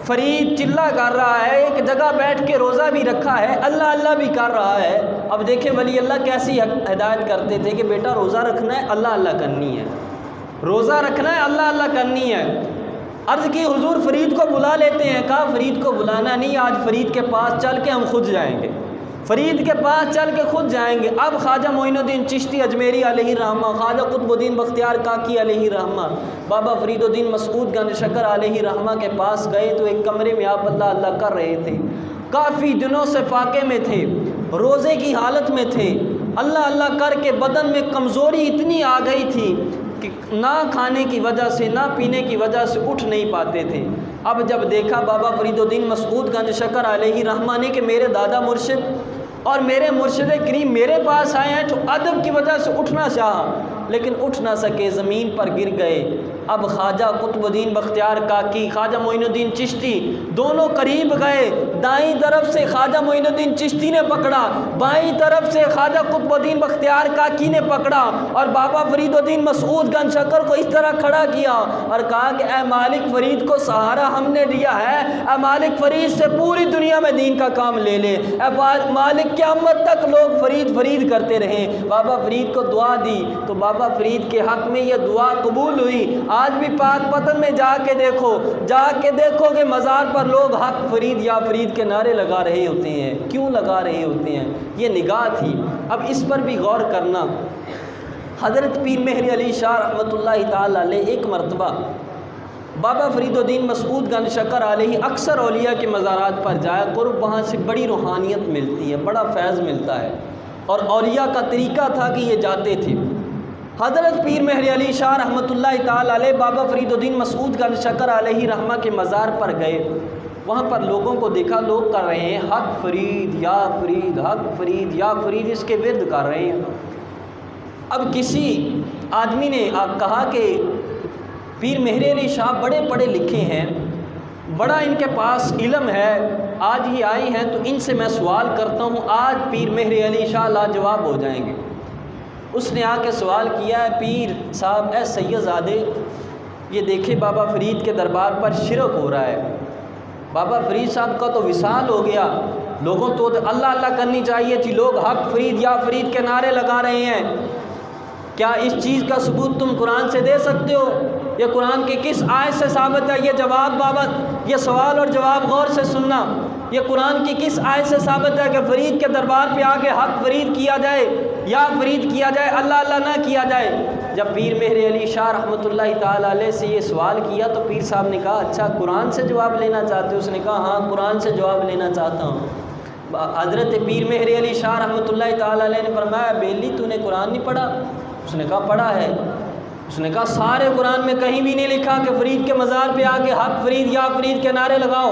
فرید چلا کر رہا ہے، ایک جگہ بیٹھ کے روزہ بھی رکھا ہے، اللہ اللہ بھی کر رہا ہے۔ اب دیکھیں ولی اللہ کیسی ہدایت کرتے تھے کہ بیٹا روزہ رکھنا ہے، اللہ اللہ کرنی ہے، روزہ رکھنا ہے، اللہ اللہ کرنی ہے۔ عرض کی حضور فرید کو بلا لیتے ہیں۔ کہا فرید کو بلانا نہیں، آج فرید کے پاس چل کے ہم خود جائیں گے، فرید کے پاس چل کے خود جائیں گے۔ اب خواجہ معین الدین چشتی اجمیری علیہ رحمہ، خواجہ قطب الدین بختیار کاکی علیہ رحمہ، بابا فرید الدین مسعود گنج شکر علیہ رحمہ کے پاس گئے تو ایک کمرے میں آپ اللہ اللہ کر رہے تھے، کافی دنوں سے فاقے میں تھے، روزے کی حالت میں تھے، اللہ اللہ کر کے بدن میں کمزوری اتنی آ گئی تھی کہ نہ کھانے کی وجہ سے نہ پینے کی وجہ سے اٹھ نہیں پاتے تھے۔ اب جب دیکھا بابا فرید الدین مسعود گنج شکر علیہ رحمہ نے کہ میرے دادا مرشد اور میرے مرشد کریم میرے پاس آئے ہیں، تو ادب کی وجہ سے اٹھنا چاہا لیکن اٹھ نہ سکے، زمین پر گر گئے۔ اب خواجہ قطب الدین بختیار کاکی، خواجہ معین الدین چشتی دونوں قریب گئے، دائیں طرف سے خواجہ معین الدین چشتی نے پکڑا، بائیں طرف سے خواجہ قطب الدین بختیار کاکی نے پکڑا، اور بابا فرید الدین مسعود گنج شکر کو اس طرح کھڑا کیا اور کہا کہ اے مالک فرید کو سہارا ہم نے دیا ہے، اے مالک فرید سے پوری دنیا میں دین کا کام لے لے، اے مالک قیامت تک لوگ فرید فرید کرتے رہیں۔ بابا فرید کو دعا دی تو بابا فرید کے حق میں یہ دعا قبول ہوئی۔ آج بھی پاک پتن میں جا کے دیکھو کہ مزار پر لوگ حق فرید یا فرید کے نعرے لگا رہے ہوتے ہیں۔ کیوں لگا رہے ہوتے ہیں؟ یہ نگاہ تھی۔ اب اس پر بھی غور کرنا۔ حضرت پیر مہر علی شاہ رحمۃ اللہ تعالی علیہ ایک مرتبہ بابا فرید الدین مسعود گنج شکر علیہ اکثر اولیاء کے مزارات پر جایا قرب، وہاں سے بڑی روحانیت ملتی ہے، بڑا فیض ملتا ہے، اور اولیاء کا طریقہ تھا کہ یہ جاتے تھے۔ حضرت پیر مہر علی شاہ رحمۃ اللہ تعالی علیہ بابا فرید الدین مسعود گنج شکر علیہ رحمہ کے مزار پر گئے وہاں پر لوگوں کو دیکھا، لوگ کر رہے ہیں حق فرید یا فرید، حق فرید یا فرید، اس کے ورد کر رہے ہیں۔ اب کسی آدمی نے کہا کہ پیر مہر علی شاہ بڑے پڑھے لکھے ہیں، بڑا ان کے پاس علم ہے، آج ہی آئے ہیں، تو ان سے میں سوال کرتا ہوں، آج پیر مہر علی شاہ لاجواب ہو جائیں گے۔ اس نے آ کے سوال کیا ہے، پیر صاحب اے سید زادے، یہ دیکھیں بابا فرید کے دربار پر شرک ہو رہا ہے، بابا فرید صاحب کا تو وصال ہو گیا، لوگوں تو اللہ اللہ کرنی چاہیے تھی، لوگ حق فرید یا فرید کے نعرے لگا رہے ہیں، کیا اس چیز کا ثبوت تم قرآن سے دے سکتے ہو؟ یہ قرآن کی کس آیت سے ثابت ہے؟ یہ جواب بابت، یہ سوال اور جواب غور سے سننا، یہ قرآن کی کس آیت سے ثابت ہے کہ فرید کے دربار پہ آ کے حق فرید کیا جائے یا فرید کیا جائے، اللہ اللہ نہ کیا جائے؟ جب پیر مہر علی شاہ رحمۃ اللہ تعالیٰ علیہ سے یہ سوال کیا تو پیر صاحب نے کہا اچھا قرآن سے جواب لینا چاہتے ہو؟ اس نے کہا ہاں قرآن سے جواب لینا چاہتا ہوں۔ حضرت پیر مہر علی شاہ رحمۃ اللہ تعالیٰ علیہ نے فرمایا بیلی تو نے قرآن نہیں پڑھا؟ اس نے کہا پڑھا ہے۔ اس نے کہا سارے قرآن میں کہیں بھی نہیں لکھا کہ فرید کے مزار پہ آ کے حق فرید یا فرید کے نعرے لگاؤ۔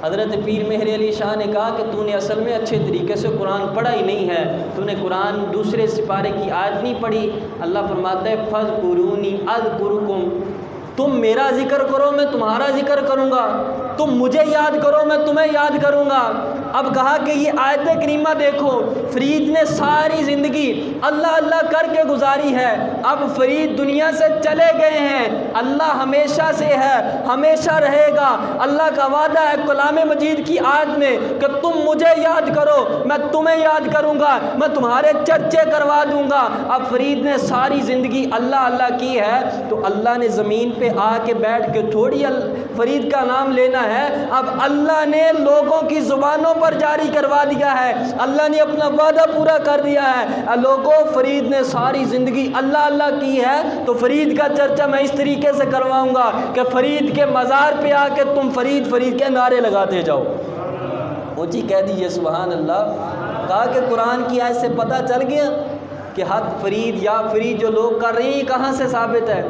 حضرت پیر مہر علی شاہ نے کہا کہ تو نے اصل میں اچھے طریقے سے قرآن پڑھا ہی نہیں ہے، تو نے قرآن دوسرے سپارے کی آیت نہیں پڑھی۔ اللہ فرماتا ہے فَاذْكُرُونِي أَذْكُرُكُمْ، تم میرا ذکر کرو میں تمہارا ذکر کروں گا، تم مجھے یاد کرو میں تمہیں یاد کروں گا۔ اب کہا کہ یہ آیت کریمہ دیکھو، فرید نے ساری زندگی اللہ اللہ کر کے گزاری ہے، اب فرید دنیا سے چلے گئے ہیں، اللہ ہمیشہ سے ہے، ہمیشہ رہے گا۔ اللہ کا وعدہ ہے کلام مجید کی آیت میں کہ تم مجھے یاد کرو میں تمہیں یاد کروں گا، میں تمہارے چرچے کروا دوں گا۔ اب فرید نے ساری زندگی اللہ اللہ کی ہے، تو اللہ نے زمین پہ آ کے بیٹھ کے تھوڑی فرید کا نام لینا ہے، اب اللہ نے لوگوں کی زبانوں پر جاری کروا دیا ہے، اللہ نے اپنا وعدہ پورا کر دیا ہے۔ لوگوں فرید نے ساری زندگی اللہ اللہ کی ہے، تو فرید کا چرچا میں اس طریقے سے کرواؤں گا کہ فرید کے مزار پہ آ کے تم فرید فرید کے نعرے لگاتے جاؤ۔ اونچی کہہ دیجئے سبحان اللہ۔ کہا کہ قرآن کی آیت سے پتہ چل گیا کہ حق فرید یا فرید جو لوگ کر رہے ہیں کہاں سے ثابت ہے؟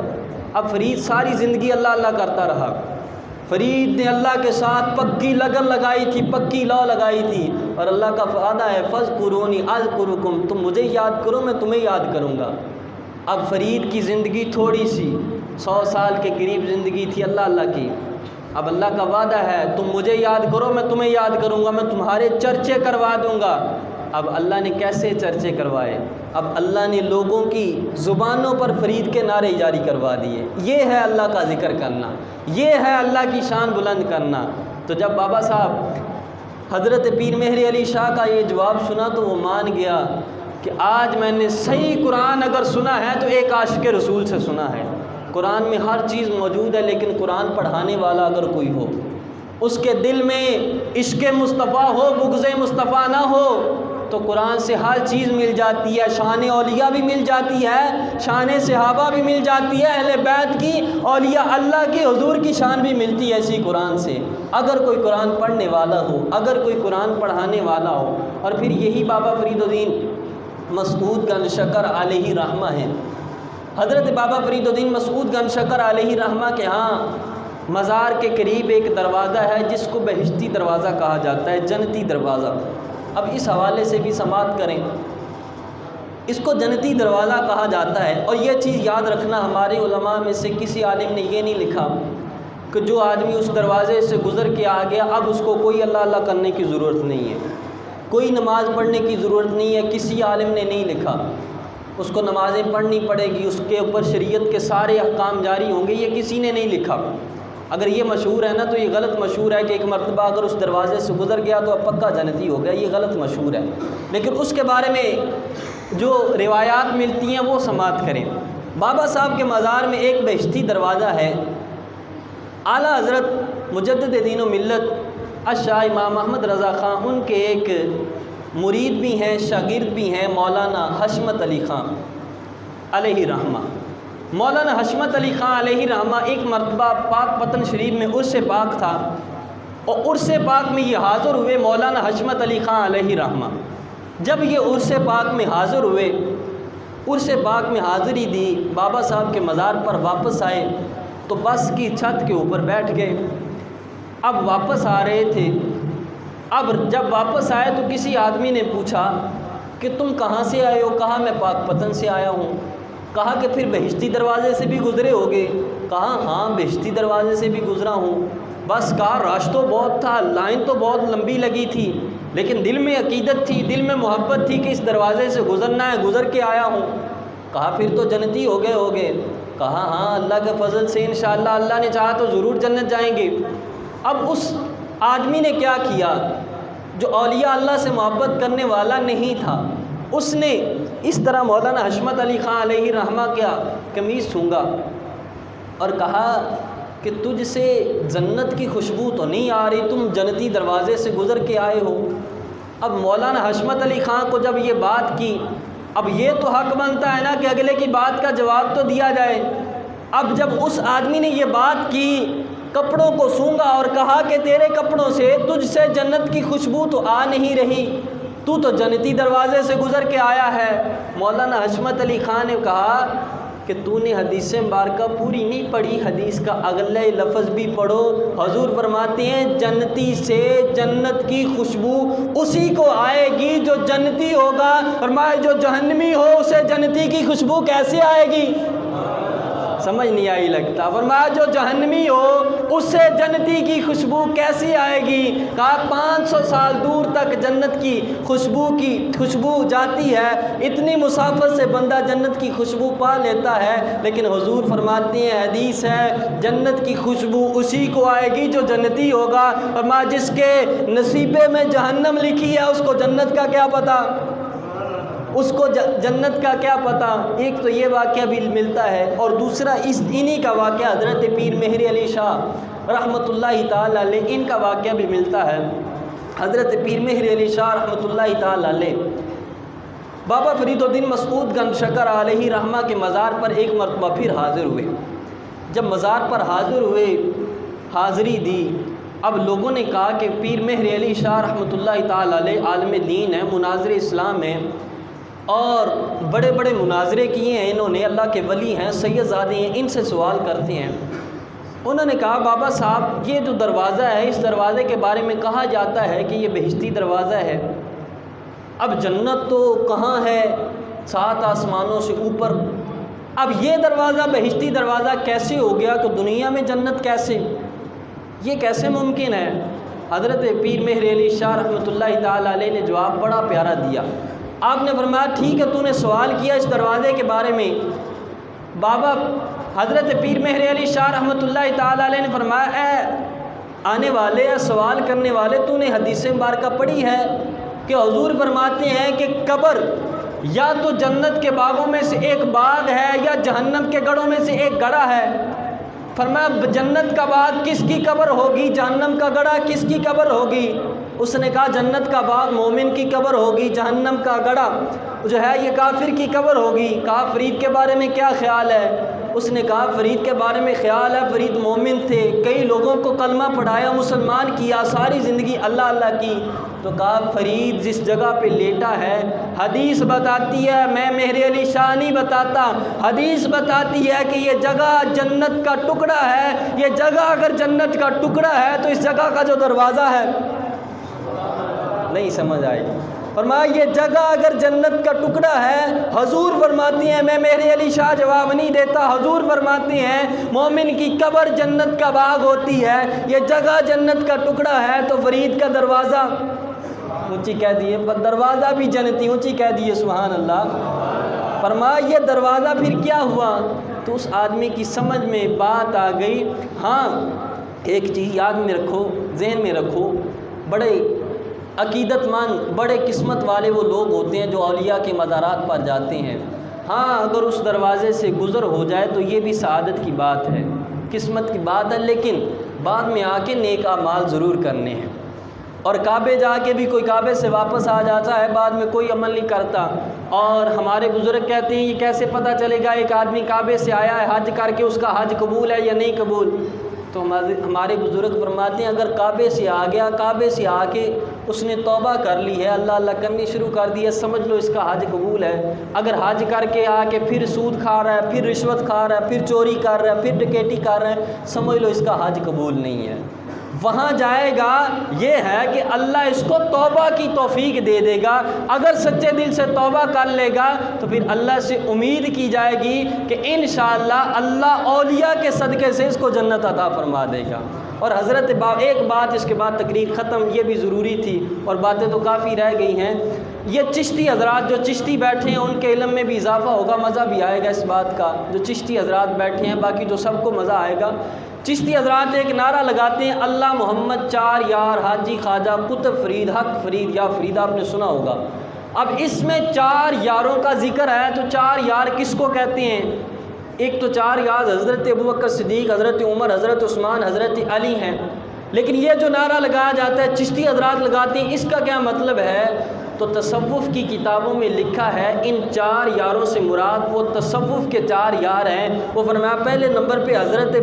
اب فرید ساری زندگی اللہ اللہ کرتا رہا، فرید نے اللہ کے ساتھ پکی لگن لگائی تھی، پکی لو لگائی تھی، اور اللہ کا وعدہ ہے فَاذْكُرُونِي أَذْكُرُكُمْ، تم مجھے یاد کرو میں تمہیں یاد کروں گا۔ اب فرید کی زندگی تھوڑی سی 100 سال کے قریب زندگی تھی اللہ اللہ کی، اب اللہ کا وعدہ ہے تم مجھے یاد کرو میں تمہیں یاد کروں گا، میں تمہارے چرچے کروا دوں گا۔ اب اللہ نے کیسے چرچے کروائے؟ اب اللہ نے لوگوں کی زبانوں پر فرید کے نعرے جاری کروا دیے۔ یہ ہے اللہ کا ذکر کرنا، یہ ہے اللہ کی شان بلند کرنا۔ تو جب بابا صاحب حضرت پیر مہر علی شاہ کا یہ جواب سنا تو وہ مان گیا کہ آج میں نے صحیح قرآن اگر سنا ہے تو ایک عاشق رسول سے سنا ہے۔ قرآن میں ہر چیز موجود ہے، لیکن قرآن پڑھانے والا اگر کوئی ہو، اس کے دل میں عشق مصطفیٰ ہو، بغض مصطفیٰ نہ ہو، تو قرآن سے ہر چیز مل جاتی ہے۔ شان اولیاء بھی مل جاتی ہے، شان صحابہ بھی مل جاتی ہے، اہل بیت کی، اولیاء اللہ کی، حضور کی شان بھی ملتی ہے اسی قرآن سے، اگر کوئی قرآن پڑھنے والا ہو، اگر کوئی قرآن پڑھانے والا ہو۔ اور پھر یہی بابا فرید الدین مسعود گنج شکر علیہ رحمہ ہیں۔ حضرت بابا فرید الدین مسعود گنج شکر علیہ رحمہ کے ہاں مزار کے قریب ایک دروازہ ہے جس کو بہشتی دروازہ کہا جاتا ہے، جنتی دروازہ۔ اب اس حوالے سے بھی سماعت کریں، اس کو جنتی دروازہ کہا جاتا ہے۔ اور یہ چیز یاد رکھنا، ہمارے علماء میں سے کسی عالم نے یہ نہیں لکھا کہ جو آدمی اس دروازے سے گزر کے آ گیا اب اس کو کوئی اللہ اللہ کرنے کی ضرورت نہیں ہے، کوئی نماز پڑھنے کی ضرورت نہیں ہے، کسی عالم نے نہیں لکھا۔ اس کو نمازیں پڑھنی پڑے گی، اس کے اوپر شریعت کے سارے احکام جاری ہوں گے، یہ کسی نے نہیں لکھا۔ اگر یہ مشہور ہے نا تو یہ غلط مشہور ہے کہ ایک مرتبہ اگر اس دروازے سے گزر گیا تو اب پکا جنتی ہو گیا، یہ غلط مشہور ہے۔ لیکن اس کے بارے میں جو روایات ملتی ہیں وہ سماعت کریں۔ بابا صاحب کے مزار میں ایک بہشتی دروازہ ہے۔ اعلیٰ حضرت مجدد دین و ملت الشاہ امام احمد رضا خان، ان کے ایک مرید بھی ہیں، شاگرد بھی ہیں، مولانا حشمت علی خان علیہ رحمہ۔ مولانا حشمت علی خان علیہ رحمہ ایک مرتبہ پاک پتن شریف میں عرس پاک تھا، اور عرس پاک میں یہ حاضر ہوئے مولانا حشمت علی خان علیہ رحمہ۔ جب یہ عرس پاک میں حاضر ہوئے، عرس پاک میں حاضری دی، بابا صاحب کے مزار پر واپس آئے تو بس کی چھت کے اوپر بیٹھ گئے۔ اب واپس آ رہے تھے، اب جب واپس آئے تو کسی آدمی نے پوچھا کہ تم کہاں سے آئے ہو؟ کہا میں پاک پتن سے آیا ہوں۔ کہا کہ پھر بہشتی دروازے سے بھی گزرے ہوگے؟ کہا ہاں بہشتی دروازے سے بھی گزرا ہوں۔ بس کہا رش تو بہت تھا، لائن تو بہت لمبی لگی تھی، لیکن دل میں عقیدت تھی، دل میں محبت تھی کہ اس دروازے سے گزرنا ہے، گزر کے آیا ہوں۔ کہا پھر تو جنتی ہو گئے ہوگے؟ کہا ہاں اللہ کے فضل سے انشاءاللہ اللہ نے چاہا تو ضرور جنت جائیں گے۔ اب اس آدمی نے کیا کیا جو اولیاء اللہ سے محبت کرنے والا نہیں تھا؟ اس نے اس طرح مولانا حشمت علی خان علیہ رحمہ کیا قمیص سونگا اور کہا کہ تجھ سے جنت کی خوشبو تو نہیں آ رہی، تم جنتی دروازے سے گزر کے آئے ہو۔ اب مولانا حشمت علی خان کو جب یہ بات کی، اب یہ تو حق بنتا ہے نا کہ اگلے کی بات کا جواب تو دیا جائے۔ اب جب اس آدمی نے یہ بات کی، کپڑوں کو سونگا اور کہا کہ تیرے کپڑوں سے تجھ سے جنت کی خوشبو تو آ نہیں رہی، تو جنتی دروازے سے گزر کے آیا ہے۔ مولانا حشمت علی خان نے کہا کہ تو نے حدیث مبارکہ پوری نہیں پڑھی، حدیث کا اگلا لفظ بھی پڑھو۔ حضور فرماتے ہیں جنتی سے جنت کی خوشبو اسی کو آئے گی جو جنتی ہوگا، فرمایا جو جہنمی ہو اسے جنتی کی خوشبو کیسے آئے گی؟ سمجھ نہیں آئی لگتا۔ فرمایا جو جہنمی ہو اس سے جنتی کی خوشبو کیسی آئے گی؟ کہا 500 سال دور تک جنت کی خوشبو جاتی ہے، اتنی مسافت سے بندہ جنت کی خوشبو پا لیتا ہے، لیکن حضور فرماتے ہیں حدیث ہے جنت کی خوشبو اسی کو آئے گی جو جنتی ہوگا۔ فرمایا جس کے نصیبے میں جہنم لکھی ہے اس کو جنت کا کیا پتہ، اس کو جنت کا کیا پتہ۔ ایک تو یہ واقعہ بھی ملتا ہے، اور دوسرا انہی کا واقعہ حضرت پیر مہر علی شاہ رحمۃ اللہ تعالیٰ علیہ، ان کا واقعہ بھی ملتا ہے۔ حضرت پیر مہر علی شاہ رحمۃ اللہ تعالیٰ علیہ بابا فرید الدین مسعود گنج شکر علیہ رحمہ کے مزار پر ایک مرتبہ پھر حاضر ہوئے۔ جب مزار پر حاضر ہوئے، حاضری دی، اب لوگوں نے کہا کہ پیر مہر علی شاہ رحمۃ اللہ تعالیٰ علیہ عالم دین ہے، مناظر اسلام ہے، اور بڑے بڑے مناظرے کیے ہیں انہوں نے، اللہ کے ولی ہیں، سید زادے ہیں، ان سے سوال کرتے ہیں۔ انہوں نے کہا بابا صاحب یہ جو دروازہ ہے، اس دروازے کے بارے میں کہا جاتا ہے کہ یہ بہشتی دروازہ ہے، اب جنت تو کہاں ہے؟ 7 آسمانوں سے اوپر، اب یہ دروازہ بہشتی دروازہ کیسے ہو گیا کہ دنیا میں جنت کیسے، یہ کیسے ممکن ہے؟ حضرت پیر مہر علی شاہ رحمۃ اللہ تعالیٰ علیہ نے جواب بڑا پیارا دیا۔ آپ نے فرمایا ٹھیک ہے تو نے سوال کیا اس دروازے کے بارے میں۔ بابا حضرت پیر مہر علی شاہ رحمۃ اللہ تعالیٰ علیہ نے فرمایا اے آنے والے یا سوال کرنے والے، تو نے حدیث مبارکہ پڑھی ہے کہ حضور فرماتے ہیں کہ قبر یا تو جنت کے باغوں میں سے ایک باغ ہے یا جہنم کے گڑھوں میں سے ایک گڑھا ہے۔ فرمایا جنت کا باغ کس کی قبر ہوگی، جہنم کا گڑھا کس کی قبر ہوگی؟ اس نے کہا جنت کا باغ مومن کی قبر ہوگی، جہنم کا گڑھا جو ہے یہ کافر کی قبر ہوگی۔ کہا فرید کے بارے میں کیا خیال ہے؟ اس نے کہا فرید کے بارے میں خیال ہے فرید مومن تھے، کئی لوگوں کو کلمہ پڑھایا، مسلمان کیا، ساری زندگی اللہ اللہ کی۔ تو کہا فرید جس جگہ پہ لیٹا ہے حدیث بتاتی ہے، میں مہر علی شاہ نہیں بتاتا، حدیث بتاتی ہے کہ یہ جگہ جنت کا ٹکڑا ہے، یہ جگہ اگر جنت کا ٹکڑا ہے تو اس جگہ کا جو دروازہ ہے، نہیں سمجھ آئی؟ فرمایا یہ جگہ اگر جنت کا ٹکڑا ہے، حضور فرماتی ہیں، میں مہر علی شاہ جواب نہیں دیتا، حضور فرماتی ہیں مومن کی قبر جنت کا باغ ہوتی ہے، یہ جگہ جنت کا ٹکڑا ہے، تو فرید کا دروازہ اونچی کہہ دیے، دروازہ بھی جنتی، اونچی کہہ دیے سبحان اللہ۔ فرمایا یہ دروازہ پھر کیا ہوا؟ تو اس آدمی کی سمجھ میں بات آ گئی۔ ہاں ایک چیز یاد میں رکھو، ذہن میں رکھو، بڑے عقیدت مند، بڑے قسمت والے وہ لوگ ہوتے ہیں جو اولیاء کے مزارات پر جاتے ہیں۔ ہاں اگر اس دروازے سے گزر ہو جائے تو یہ بھی سعادت کی بات ہے، قسمت کی بات ہے، لیکن بعد میں آ کے نیک اعمال ضرور کرنے ہیں۔ اور کعبے جا کے بھی کوئی کعبے سے واپس آ جاتا ہے، بعد میں کوئی عمل نہیں کرتا، اور ہمارے بزرگ کہتے ہیں یہ کیسے پتہ چلے گا ایک آدمی کعبے سے آیا ہے حج کر کے اس کا حج قبول ہے یا نہیں قبول؟ تو ہمارے بزرگ فرماتے ہیں اگر کعبے سے آ گیا، کعبے سے آ کے اس نے توبہ کر لی ہے، اللہ اللہ کرنی شروع کر دی ہے، سمجھ لو اس کا حج قبول ہے۔ اگر حج کر کے آ کے پھر سود کھا رہا ہے، پھر رشوت کھا رہا ہے، پھر چوری کر رہا ہے، پھر ڈکیٹی کر رہا ہے، سمجھ لو اس کا حج قبول نہیں ہے۔ وہاں جائے گا یہ ہے کہ اللہ اس کو توبہ کی توفیق دے دے گا۔ اگر سچے دل سے توبہ کر لے گا تو پھر اللہ سے امید کی جائے گی کہ انشاءاللہ اللہ اولیاء کے صدقے سے اس کو جنت عطا فرما دے گا۔ اور حضرت ایک بات اس کے بعد تقریر ختم، یہ بھی ضروری تھی اور باتیں تو کافی رہ گئی ہیں۔ یہ چشتی حضرات جو چشتی بیٹھے ہیں ان کے علم میں بھی اضافہ ہوگا، مزہ بھی آئے گا اس بات کا۔ جو چشتی حضرات بیٹھے ہیں باقی تو سب کو مزہ آئے گا۔ چشتی حضرات ایک نعرہ لگاتے ہیں، اللہ محمد چار یار حاجی خواجہ قطب فرید حق فرید یا فرید، آپ نے سنا ہوگا۔ اب اس میں چار یاروں کا ذکر ہے تو چار یار کس کو کہتے ہیں؟ ایک تو چار یار حضرت ابوبکر صدیق، حضرت عمر، حضرت عثمان، حضرت علی ہیں، لیکن یہ جو نعرہ لگایا جاتا ہے چشتی حضرات لگاتے ہیں، اس کا کیا مطلب ہے؟ تو تصوف کی کتابوں میں لکھا ہے ان چار یاروں سے مراد وہ تصوف کے چار یار ہیں۔ وہ فرمایا پہلے نمبر پہ حضرت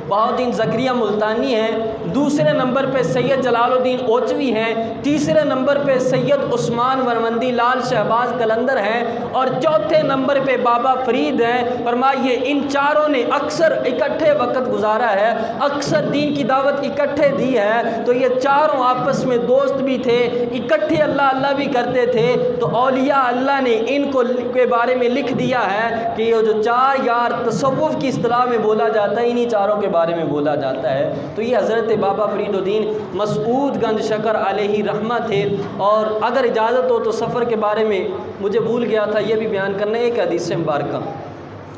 بہاؤالدین زکریا ملتانی ہیں، دوسرے نمبر پہ سید جلال الدین اوچوی ہیں، تیسرے نمبر پہ سید عثمان ورمندی لال شہباز قلندر ہیں، اور چوتھے نمبر پہ بابا فرید ہیں۔ فرمایا یہ ان چاروں نے اکثر اکٹھے وقت گزارا ہے، اکثر دین کی دعوت اکٹھے دی ہے، تو یہ چاروں آپس میں دوست بھی تھے، اکٹھے اللہ اللہ بھی کرتے تھے۔ تو اولیاء اللہ نے ان کو کے بارے میں لکھ دیا ہے کہ یہ جو چار یار تصوف کی اصطلاح میں بولا جاتا ہے، انہی چاروں کے بارے میں بولا جاتا ہے۔ تو یہ حضرت بابا فرید الدین مسعود گنج شکر علیہ رحمہ تھے۔ اور اگر اجازت ہو تو سفر کے بارے میں مجھے بھول گیا تھا یہ بھی بیان کرنا ہے، ایک حدیث مبارکہ،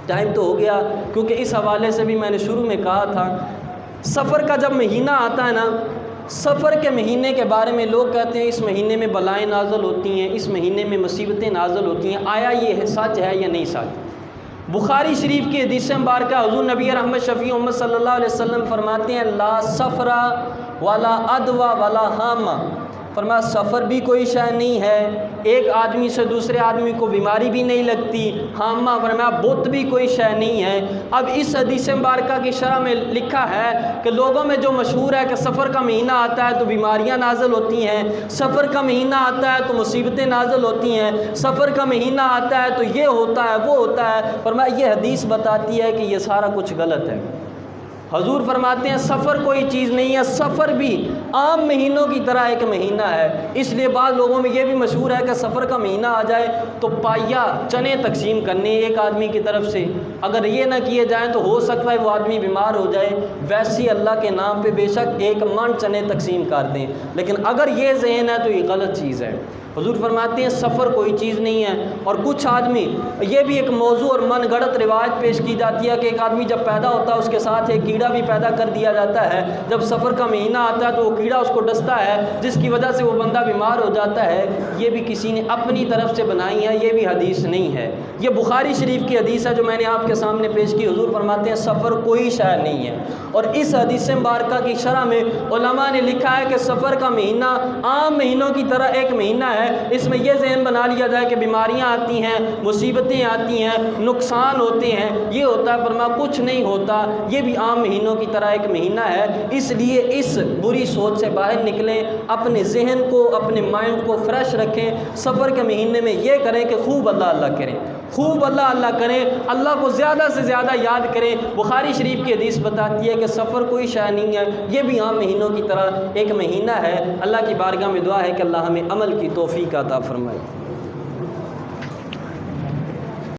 ٹائم تو ہو گیا کیونکہ اس حوالے سے بھی میں نے شروع میں کہا تھا، سفر کا جب مہینہ آتا ہے نا، سفر کے مہینے کے بارے میں لوگ کہتے ہیں اس مہینے میں بلائیں نازل ہوتی ہیں، اس مہینے میں مصیبتیں نازل ہوتی ہیں، آیا یہ سچ ہے یا نہیں سچ؟ بخاری شریف کی حدیث مبارکہ حضور نبی رحمت شفیع محمد صلی اللہ علیہ وسلم فرماتے ہیں لا سفرا ولا ادوا ولا حامہ، فرمایا سفر بھی کوئی شے نہیں ہے، ایک آدمی سے دوسرے آدمی کو بیماری بھی نہیں لگتی، حامہ فرمایا بت بھی کوئی شے نہیں ہے۔ اب اس حدیث مبارکہ کی شرح میں لکھا ہے کہ لوگوں میں جو مشہور ہے کہ سفر کا مہینہ آتا ہے تو بیماریاں نازل ہوتی ہیں، سفر کا مہینہ آتا ہے تو مصیبتیں نازل ہوتی ہیں، سفر کا مہینہ آتا ہے تو یہ ہوتا ہے وہ ہوتا ہے، فرمایا یہ حدیث بتاتی ہے کہ یہ سارا کچھ غلط ہے۔ حضور فرماتے ہیں سفر کوئی چیز نہیں ہے، سفر بھی عام مہینوں کی طرح ایک مہینہ ہے۔ اس لیے بعض لوگوں میں یہ بھی مشہور ہے کہ سفر کا مہینہ آ جائے تو پائیا چنے تقسیم کرنے ایک آدمی کی طرف سے، اگر یہ نہ کیے جائیں تو ہو سکتا ہے وہ آدمی بیمار ہو جائے، ویسے اللہ کے نام پہ بے شک ایک من چنے تقسیم کر دیں، لیکن اگر یہ ذہن ہے تو یہ غلط چیز ہے۔ حضور فرماتے ہیں سفر کوئی چیز نہیں ہے۔ اور کچھ آدمی، یہ بھی ایک موضوع اور من گھڑت روایت پیش کی جاتی ہے کہ ایک آدمی جب پیدا ہوتا ہے اس کے ساتھ ایک کیڑا بھی پیدا کر دیا جاتا ہے، جب سفر کا مہینہ آتا ہے تو وہ کیڑا اس کو ڈستا ہے جس کی وجہ سے وہ بندہ بیمار ہو جاتا ہے۔ یہ بھی کسی نے اپنی طرف سے بنائی ہے، یہ بھی حدیث نہیں ہے، یہ بخاری شریف کی حدیث ہے جو میں نے آپ کے سامنے پیش کی۔ حضور فرماتے ہیں سفر کوئی شے نہیں ہے۔ اور اس حدیث مبارکہ کی شرح میں علماء نے لکھا ہے کہ سفر کا مہینہ عام مہینوں کی طرح ایک مہینہ ہے، اس میں یہ ذہن بنا لیا جائے کہ بیماریاں آتی ہیں، مصیبتیں آتی ہیں، نقصان ہوتے ہیں، یہ ہوتا ہے، فرمایا کچھ نہیں ہوتا، یہ بھی عام مہینوں کی طرح ایک مہینہ ہے۔ اس لیے اس بری سوچ سے باہر نکلیں، اپنے ذہن کو اپنے مائنڈ کو فریش رکھیں، سفر کے مہینے میں یہ کریں کہ خوب اللہ اللہ کریں، خوب اللہ اللہ کریں، اللہ کو زیادہ سے زیادہ یاد کریں۔ بخاری شریف کی حدیث بتاتی ہے کہ سفر کوئی شے نہیں ہے، یہ بھی عام مہینوں کی طرح ایک مہینہ ہے۔ اللہ کی بارگاہ میں دعا ہے کہ اللہ ہمیں عمل کی توفیق عطا فرمائے۔